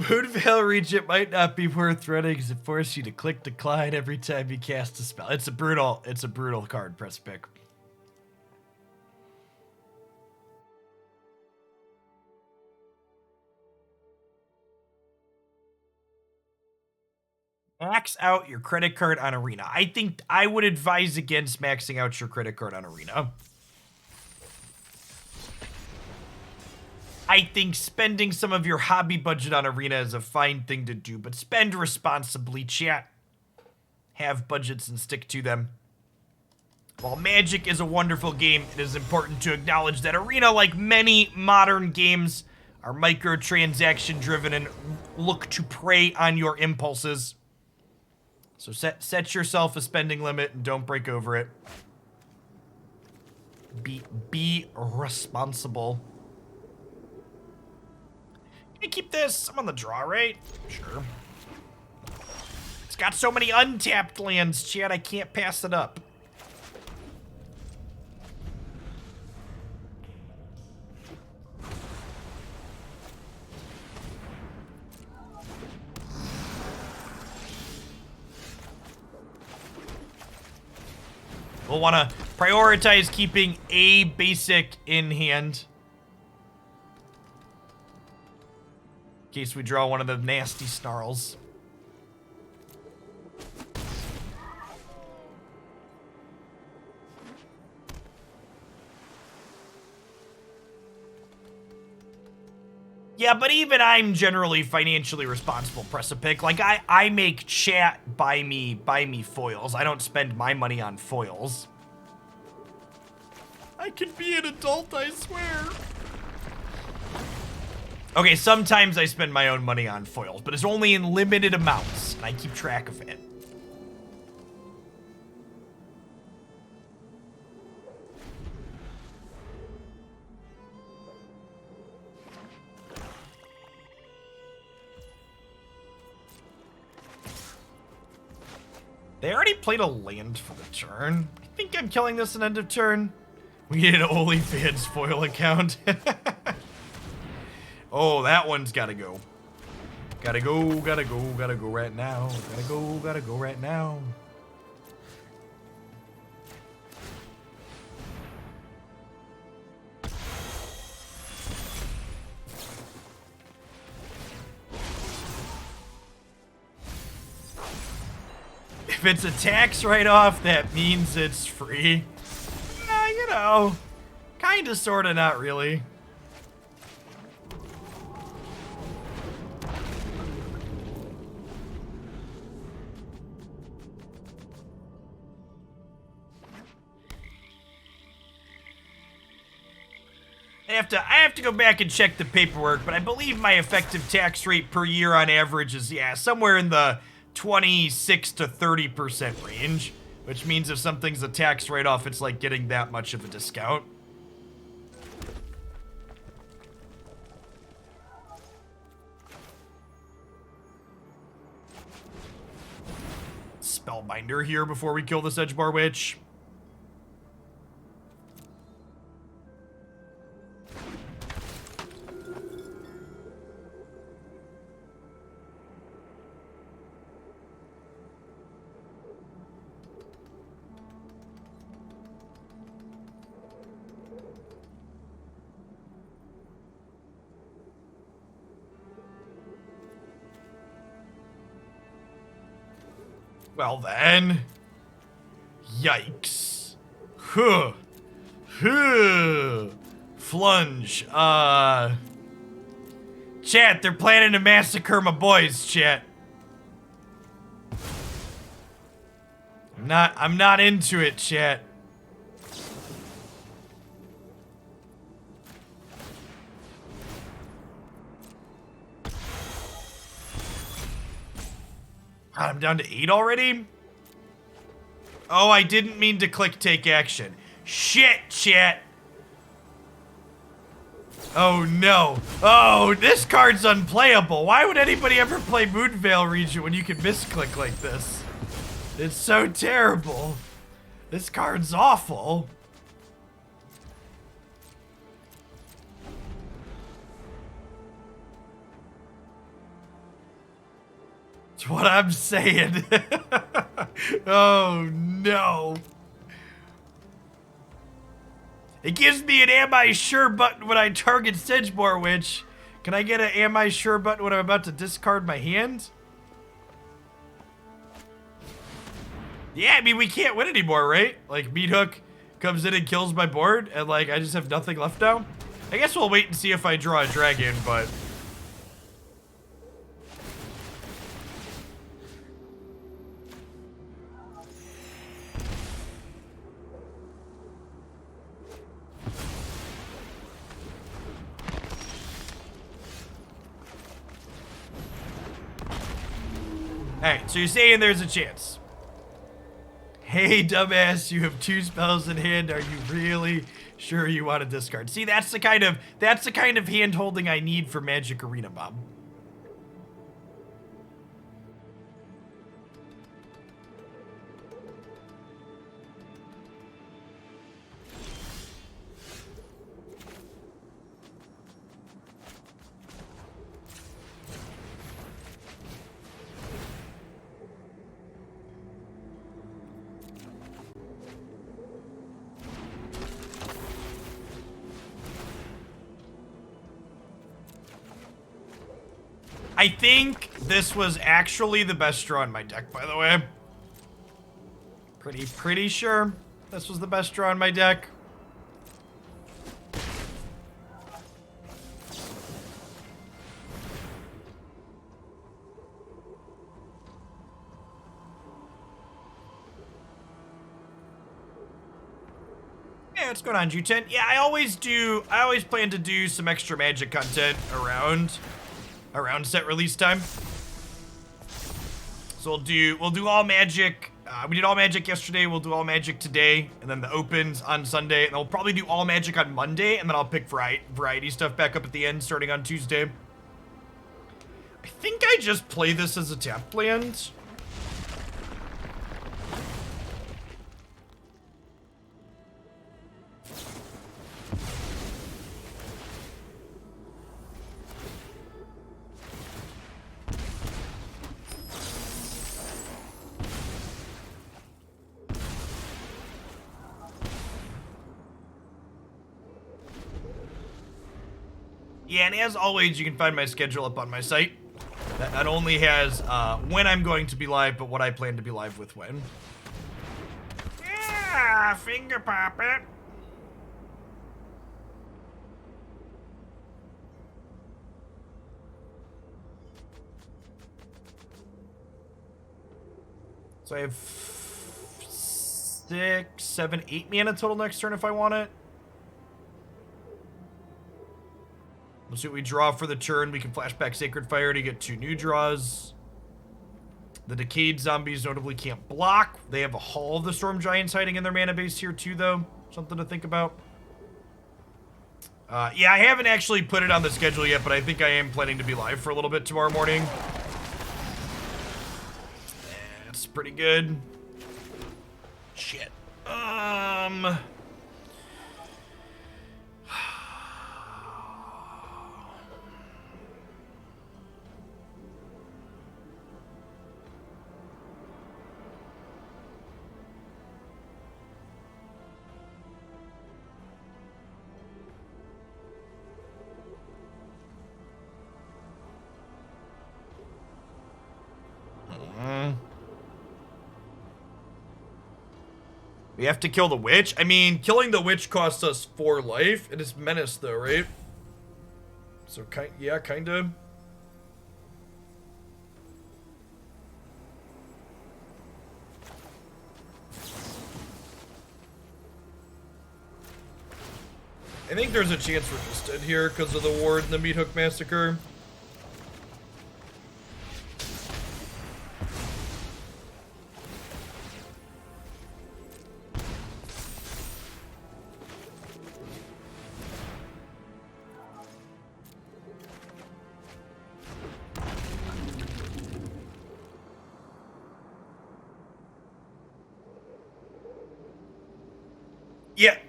Moonveil Regent might not be worth running because it forces you to click decline every time you cast a spell. It's a brutal card, press pick. Max out your credit card on Arena. I think I would advise against maxing out your credit card on Arena. I think spending some of your hobby budget on Arena is a fine thing to do, but spend responsibly, chat. Have budgets and stick to them. While Magic is a wonderful game, it is important to acknowledge that Arena, like many modern games, are microtransaction driven and look to prey on your impulses. So set yourself a spending limit and don't break over it. Be responsible. Can I keep this? I'm on the draw, right? Sure. It's got so many untapped lands, Chad, I can't pass it up. We'll want to prioritize keeping a basic in hand. case we draw one of the nasty snarls. Yeah, but even I'm generally financially responsible, press a pick. Like, I make chat buy me foils. I don't spend my money on foils. I can be an adult, I swear. Okay, sometimes I spend my own money on foils, but it's only in limited amounts, and I keep track of it. They already played a land for the turn. I think I'm killing this at end of turn. We need an OnlyFans foil account. Oh, that one's gotta go. Gotta go right now. Gotta go right now. If it's a tax write-off, that means it's free. You know, kinda, sorta, not really. I have to go back and check the paperwork, but I believe my effective tax rate per year on average is, yeah, somewhere in the 26 to 30% range, which means if something's a tax write-off, it's like getting that much of a discount. Spellbinder here before we kill this Edgebar Witch. Well then. Yikes. Huh. Huh. Flunge. Chat, they're planning to massacre my boys, chat. I'm not into it, chat. God, I'm down to 8 already? Oh, I didn't mean to click take action. Shit, chat. Oh, no. Oh, this card's unplayable. Why would anybody ever play Moonveil Regent when you can misclick like this? It's so terrible. This card's awful. That's what I'm saying. Oh, no. It gives me an am I sure button when I target Sedgebar Witch. Can I get an am I sure button when I'm about to discard my hand? Yeah, I mean, we can't win anymore, right? Like, Meat Hook comes in and kills my board, and, like, I just have nothing left now. I guess we'll wait and see if I draw a dragon, but... Alright, so you're saying there's a chance. Hey, dumbass, you have 2 spells in hand. Are you really sure you want to discard? See, that's the kind of hand holding I need for Magic Arena Mob. I think this was actually the best draw in my deck, by the way. Pretty sure this was the best draw in my deck. Yeah, what's going on, G10? Yeah, I always plan to do some extra Magic content around set release time. So we'll do all Magic. We did all Magic yesterday, we'll do all Magic today, and then the opens on Sunday, and then we'll probably do all Magic on Monday, and then I'll pick variety stuff back up at the end starting on Tuesday. I think I just play this as a tap land. Yeah, and as always, you can find my schedule up on my site. That not only has when I'm going to be live, but what I plan to be live with when. Yeah, finger pop it. So I have 6, 7, 8 mana total next turn if I want it. Let's see what we draw for the turn. We can flashback Sacred Fire to get 2 new draws. The Decayed Zombies notably can't block. They have a Hall of the Storm Giants hiding in their mana base here too, though. Something to think about. Yeah, I haven't actually put it on the schedule yet, but I think I am planning to be live for a little bit tomorrow morning. That's pretty good. Shit. We have to kill the witch? I mean, killing the witch costs us 4 life. It is menace though, right? So, yeah, kinda. I think there's a chance we're just dead here because of the ward and the Meat Hook Massacre.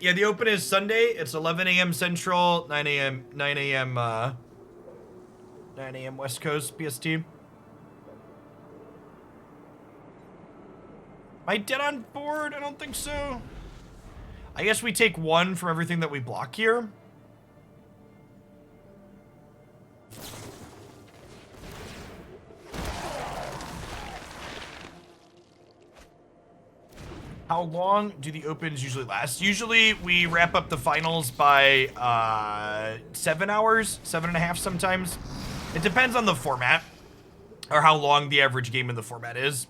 Yeah, the open is Sunday. It's 11 a.m. Central, 9 a.m. West Coast BST. Am I dead on board? I don't think so. I guess we take 1 from everything that we block here. How long do the opens usually last? Usually we wrap up the finals by 7 hours, 7.5 sometimes. It depends on the format or how long the average game in the format is.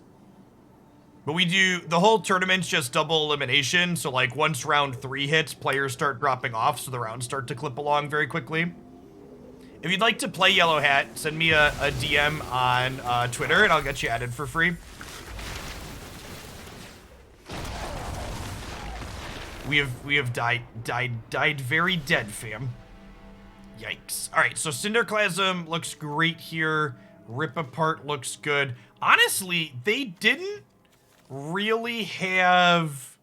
But we do, the whole tournament's just double elimination. So like once round 3 hits, players start dropping off. So the rounds start to clip along very quickly. If you'd like to play Yellow Hat, send me a DM on Twitter and I'll get you added for free. We have died very dead, fam. Yikes. All right, so Cinderclasm looks great here. Rip Apart looks good. Honestly, they didn't really have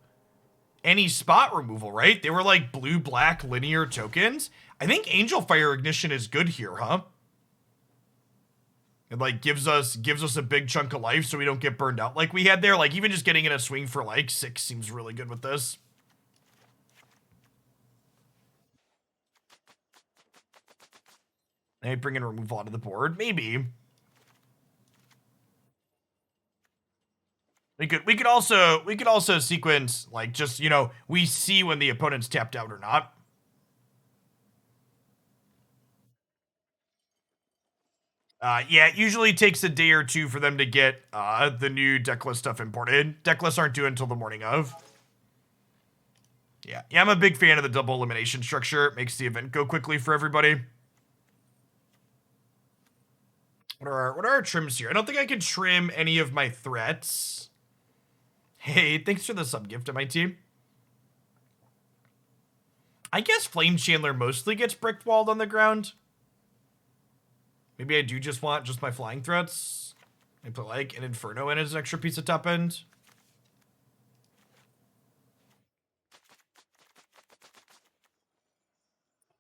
any spot removal, right? They were like blue-black linear tokens. I think Angelfire Ignition is good here, huh? It like gives us a big chunk of life so we don't get burned out like we had there. Like even just getting in a swing for like 6 seems really good with this. Maybe bring in removal onto the board. Maybe. We could also sequence, like, just, you know, we see when the opponent's tapped out or not. Yeah, it usually takes a day or two for them to get the new decklist stuff imported. Decklists aren't due until the morning of. Yeah, I'm a big fan of the double elimination structure. It makes the event go quickly for everybody. What are our trims here? I don't think I can trim any of my threats. Hey, thanks for the sub gift to my team. I guess Flame Chandler mostly gets brick walled on the ground. Maybe I do just want just my flying threats. I put like an Inferno in as an extra piece of top end.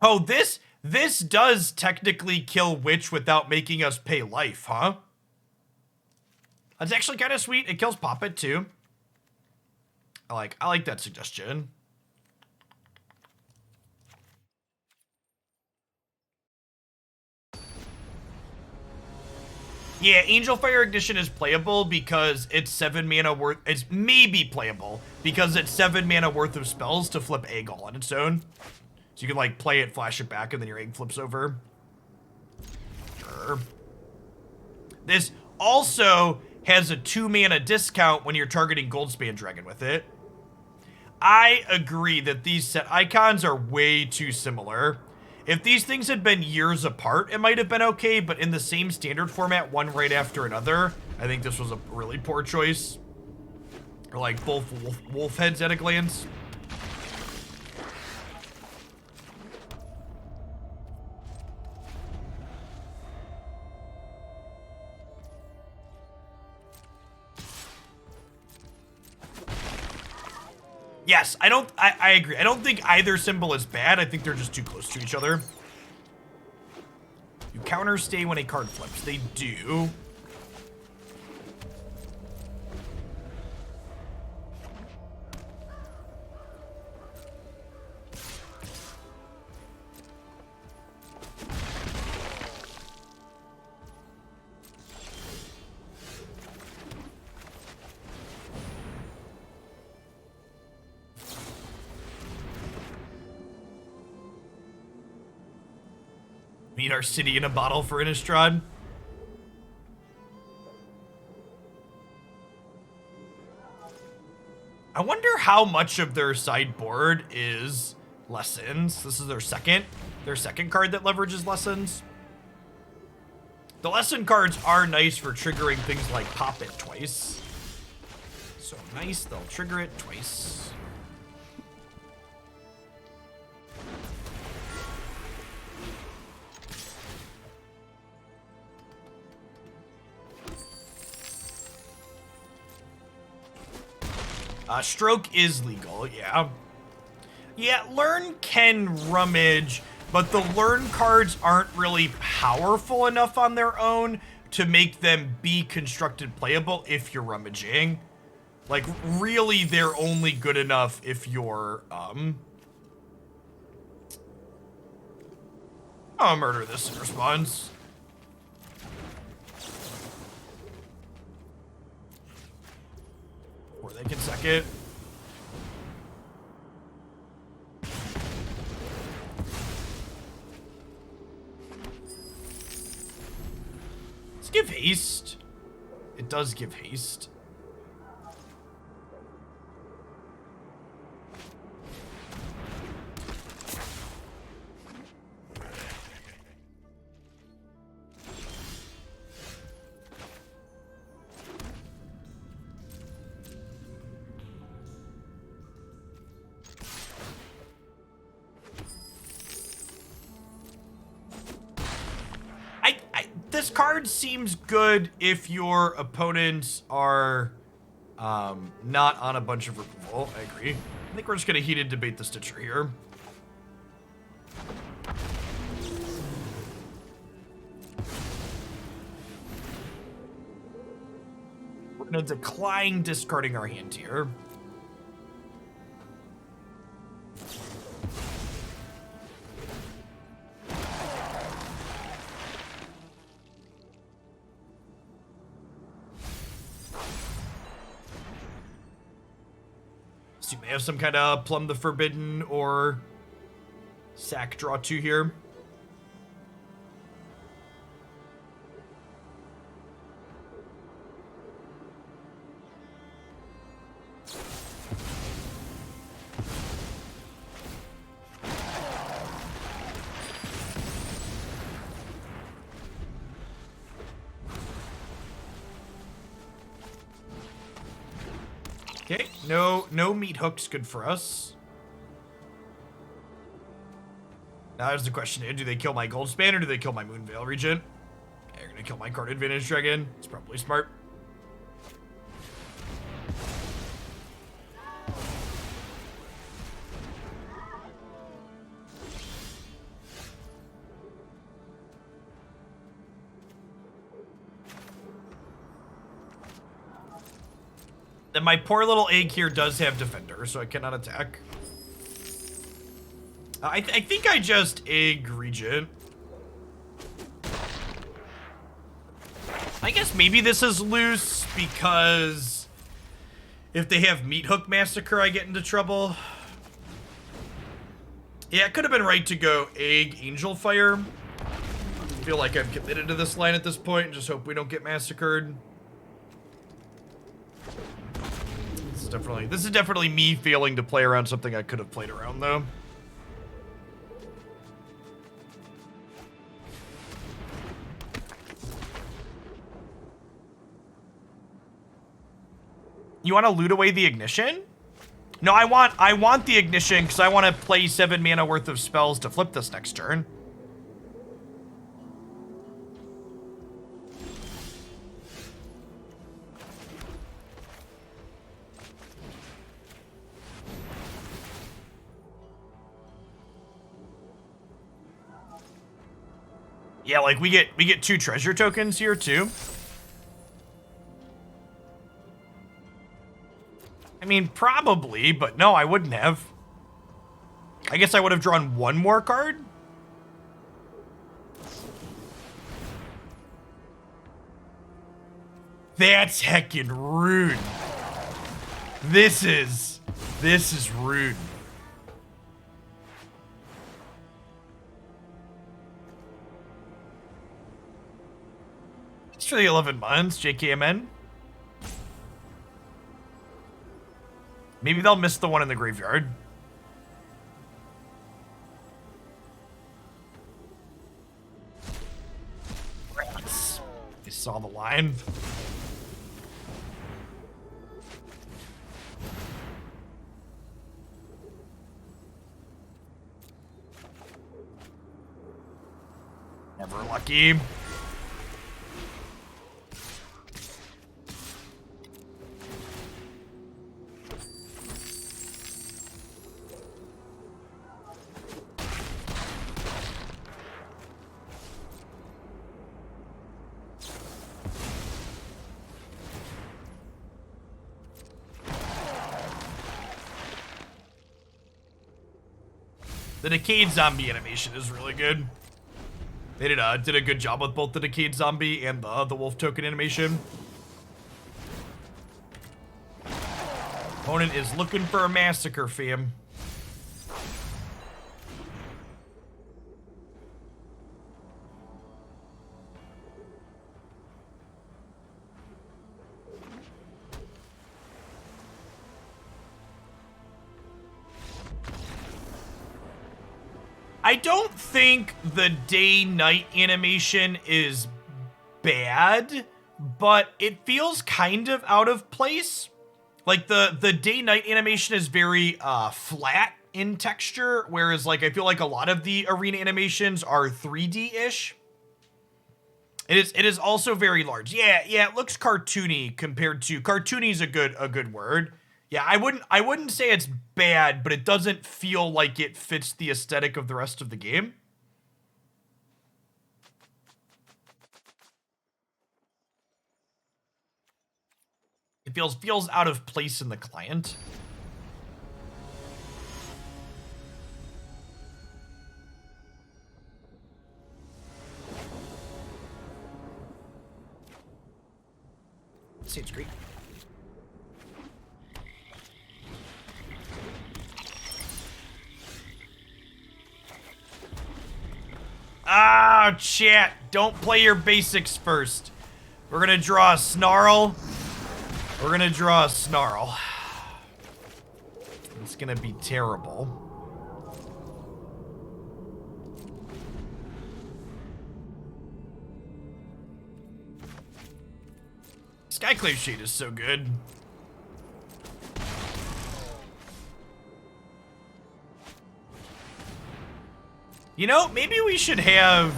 Oh, this does technically kill Witch without making us pay life, huh? That's actually kind of sweet. It kills Poppet too. I like that suggestion. Yeah, Angelfire Ignition is playable because it's 7 mana worth. It's maybe playable because it's 7 mana worth of spells to flip Egg all on its own. So you can like play it, flash it back, and then your Egg flips over. Sure. This also has a 2 mana discount when you're targeting Goldspan Dragon with it. I agree that these set icons are way too similar. If these things had been years apart, it might have been okay, but in the same standard format, one right after another, I think this was a really poor choice. Or like both wolf heads at a glance. Yes, I agree. I don't think either symbol is bad. I think they're just too close to each other. You counter stay when a card flips. They do. Need our city in a bottle for Innistrad. I wonder how much of their sideboard is lessons. This is their second card that leverages lessons. The lesson cards are nice for triggering things like pop it twice. So nice, they'll trigger it twice. Stroke is legal, yeah. Yeah, Learn can rummage, but the Learn cards aren't really powerful enough on their own to make them be constructed playable if you're rummaging. Like, really, they're only good enough if you're, I'll murder this in response. Or they can suck it. Let's give haste. It does give haste. This card seems good if your opponents are not on a bunch of removal. I agree. I think we're just going to heated debate the Stitcher here. We're going to decline discarding our hand here. So you may have some kind of Plumb the Forbidden or sack draw 2 here. Okay, no meat hooks good for us. Now there's the question, do they kill my Goldspan or do they kill my Moonveil Regent? Okay, they're gonna kill my card advantage dragon. It's probably smart. Then my poor little egg here does have defender, so I cannot attack. I think I just egg Regent. I guess maybe this is loose because if they have Meat Hook Massacre, I get into trouble. Yeah, it could have been right to go egg Angelfire. I feel like I'm committed to this line at this point and just hope we don't get massacred. This is definitely me failing to play around something I could have played around, though. You want to loot away the Ignition? No, I want the Ignition because I want to play 7 mana worth of spells to flip this next turn. Yeah, like we get 2 treasure tokens here too. I mean, probably, but no, I wouldn't have. I guess I would have drawn 1 more card. That's heckin' rude. This is rude. Thanks for the 11 months, JKMN. Maybe they'll miss the one in the graveyard. Rats. You saw the line. Never lucky. The Decayed Zombie animation is really good. They did a good job with both the Decayed Zombie and the Wolf Token animation. Opponent is looking for a massacre, fam. I don't think the day-night animation is bad, but it feels kind of out of place. Like, the day-night animation is very flat in texture, whereas, like, I feel like a lot of the arena animations are 3D-ish. It is also very large. Yeah, it looks cartoony compared to... Cartoony is a good word. Yeah, I wouldn't say it's bad, but it doesn't feel like it fits the aesthetic of the rest of the game. It feels out of place in the client. Seems great. Ah, chat. Don't play your basics first. We're gonna draw a Snarl. We're gonna draw a Snarl. It's gonna be terrible. Skyclave Shade is so good. You know, maybe we should have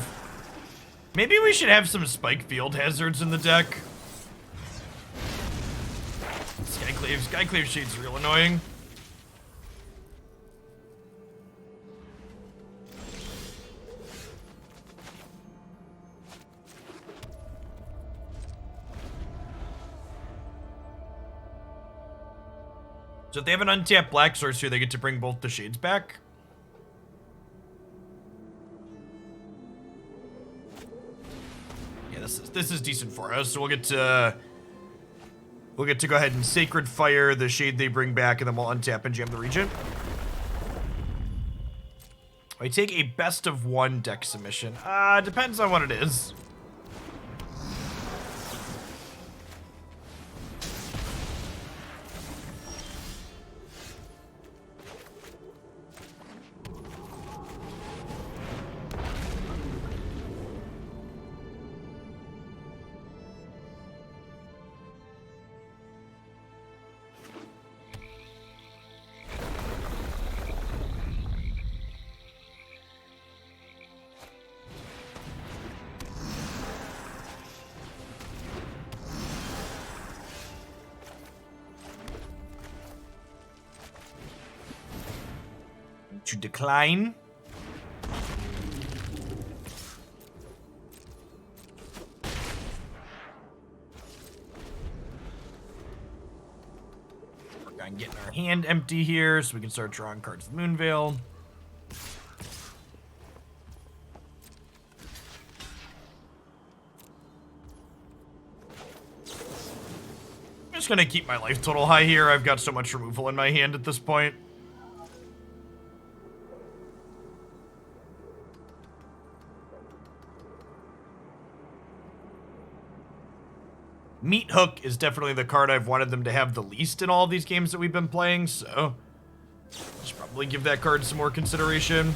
some Spike Field Hazards in the deck. Skyclave Shade's real annoying. So if they have an untapped black source here, they get to bring both the shades back. Yeah, this is decent for us. So we'll get to go ahead and Sacred Fire the shade they bring back, and then we'll untap and jam the Regent. I take a best of one deck submission. Depends on what it is. To decline. We're going to get our hand empty here so we can start drawing cards with Moonveil. I'm just going to keep my life total high here. I've got so much removal in my hand at this point. Meat Hook is definitely the card I've wanted them to have the least in all of these games that we've been playing, so I should probably give that card some more consideration.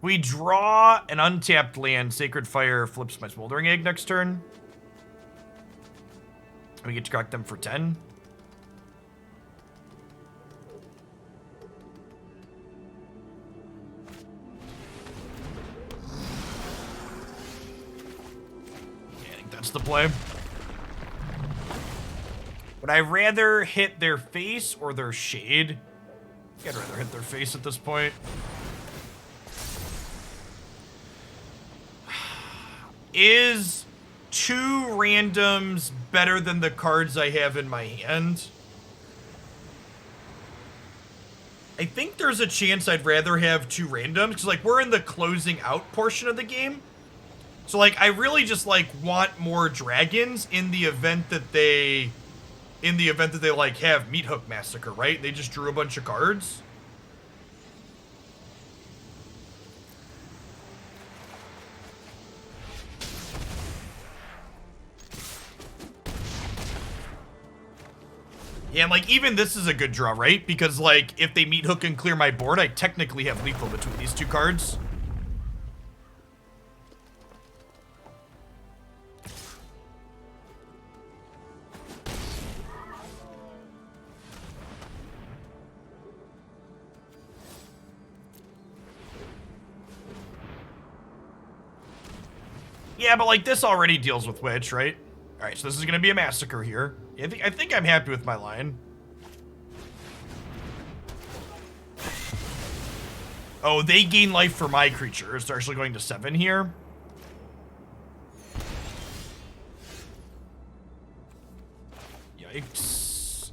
We draw an untapped land. Sacred Fire flips my Smoldering Egg next turn. We get to crack them for 10. The play. Would I rather hit their face or their shade? I think I'd rather hit their face at this point. Is 2 randoms better than the cards I have in my hand? I think there's a chance I'd rather have 2 randoms, because like we're in the closing out portion of the game. So, like, I really just, like, want more dragons in the event that they, like, have Meat Hook Massacre, right? They just drew a bunch of cards. Yeah, and, like, even this is a good draw, right? Because, like, if they Meat Hook and clear my board, I technically have lethal between these 2 cards. Yeah, but like this already deals with Witch, right? All right, so this is gonna be a massacre here. Yeah, I think I'm happy with my line. Oh, they gain life for my creatures. They're actually going to 7 here. Yikes.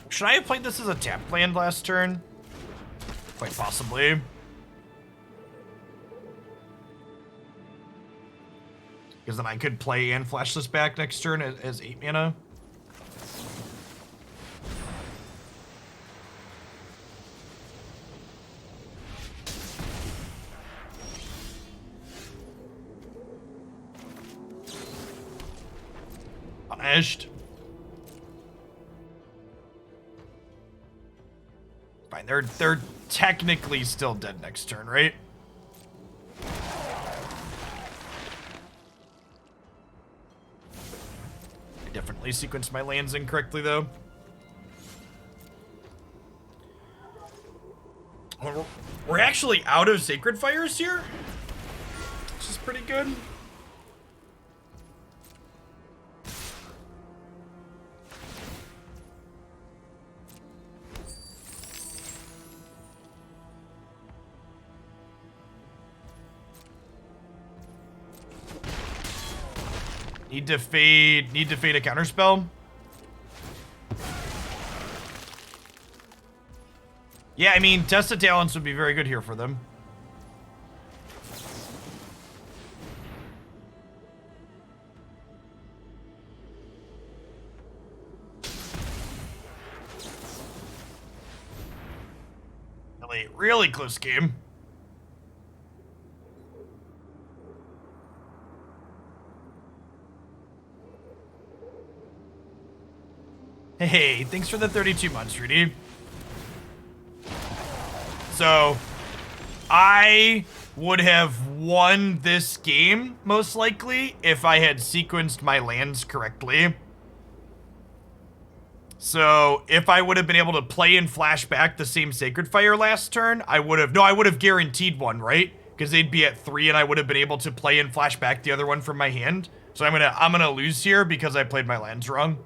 Should I have played this as a tapped land last turn? Quite possibly. Because then I could play and flash this back next turn as 8 mana. Punished. Fine, they're technically still dead next turn, right? I definitely sequenced my lands incorrectly, though. We're actually out of Sacred Fires here, which is pretty good. Need to fade a counterspell. Yeah, I mean, Test of Talents would be very good here for them. Really close game. Hey, thanks for the 32 months, Rudy. So, I would have won this game, most likely, if I had sequenced my lands correctly. So, if I would have been able to play and flash back the same Sacred Fire last turn, I would have guaranteed one, right? Because they'd be at 3 and I would have been able to play and flash back the other one from my hand. So I'm gonna lose here because I played my lands wrong.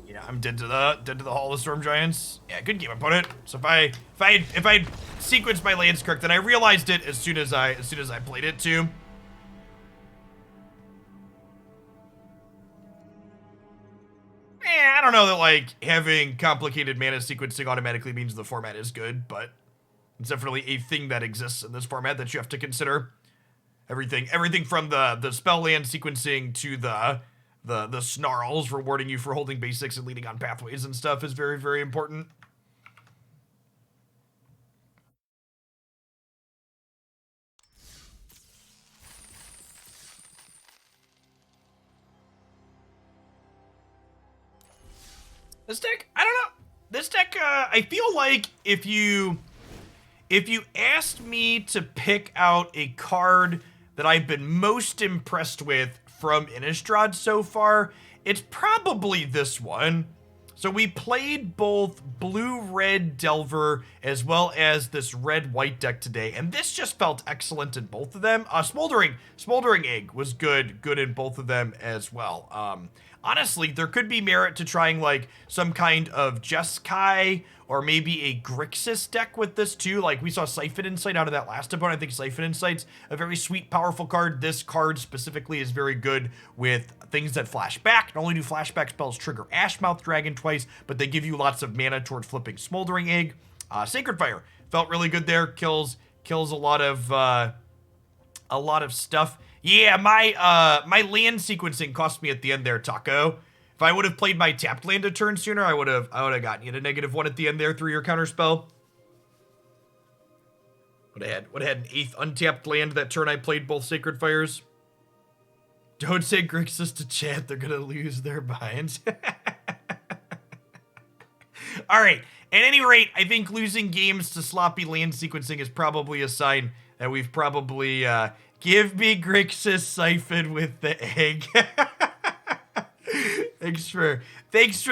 Yeah, I'm dead to the Hall of Storm Giants. Yeah, good game, opponent. So if I sequenced my lands correct, then I realized it as soon as I played it too. I don't know that like having complicated mana sequencing automatically means the format is good, but it's definitely a thing that exists in this format that you have to consider. Everything from the spell land sequencing to the snarls rewarding you for holding basics and leading on pathways and stuff is very, very important. This deck, I don't know. This deck, I feel like if you asked me to pick out a card that I've been most impressed with from Innistrad so far, it's probably this one. So we played both blue-red Delver as well as this red-white deck today, and this just felt excellent in both of them. Smoldering Egg was good in both of them as well. Honestly, there could be merit to trying like some kind of Jeskai or maybe a Grixis deck with this too. Like we saw Siphon Insight out of that last opponent. I think Siphon Insight's a very sweet, powerful card. This card specifically is very good with things that flash back. Not only do flashback spells trigger Ashmouth Dragon twice, but they give you lots of mana towards flipping Smoldering Egg. Sacred Fire felt really good there. Kills a lot of stuff. Yeah, my land sequencing cost me at the end there, Taco. If I would have played my tapped land a turn sooner, I would have gotten you to -1 at the end there through your counterspell. Would have had an 8th untapped land that turn I played both Sacred Fires. Don't say Grixis to chat, they're gonna lose their minds. Alright, at any rate, I think losing games to sloppy land sequencing is probably a sign that we've probably, give me Grixis Siphon with the egg. Thanks for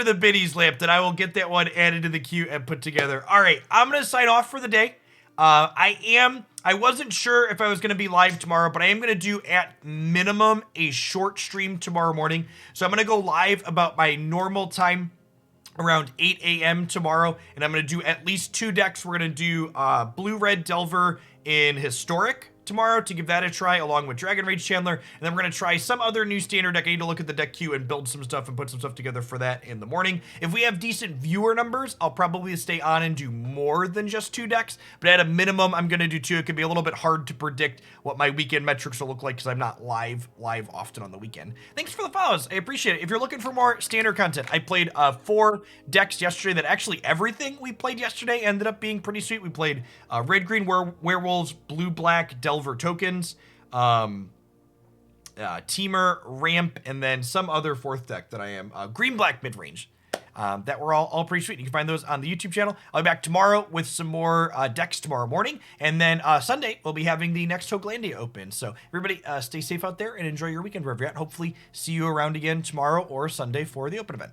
the biddies, Lampton. I will get that one added to the queue and put together. All right, I'm gonna sign off for the day. I wasn't sure if I was gonna be live tomorrow, but I am gonna do at minimum a short stream tomorrow morning. So I'm gonna go live about my normal time around 8 a.m. tomorrow, and I'm gonna do at least 2 decks. We're gonna do blue-red Delver in Historic tomorrow to give that a try along with Dragon Rage Chandler, and then we're going to try some other new standard deck. I need to look at the deck queue and build some stuff and put some stuff together for that in the morning. If we have decent viewer numbers, I'll probably stay on and do more than just 2 decks, but at a minimum, I'm going to do 2. It could be a little bit hard to predict what my weekend metrics will look like because I'm not live often on the weekend. Thanks for the follows. I appreciate it. If you're looking for more standard content, I played 4 decks yesterday that actually everything we played yesterday ended up being pretty sweet. We played red-green werewolves, blue-black Delver tokens, Teamer, Ramp, and then some other 4th deck that I am green-black mid-range. That were all pretty sweet. You can find those on the YouTube channel. I'll be back tomorrow with some more decks tomorrow morning. And then Sunday, we'll be having the next Hoaglandia open. So everybody stay safe out there and enjoy your weekend wherever you're at. Hopefully see you around again tomorrow or Sunday for the open event.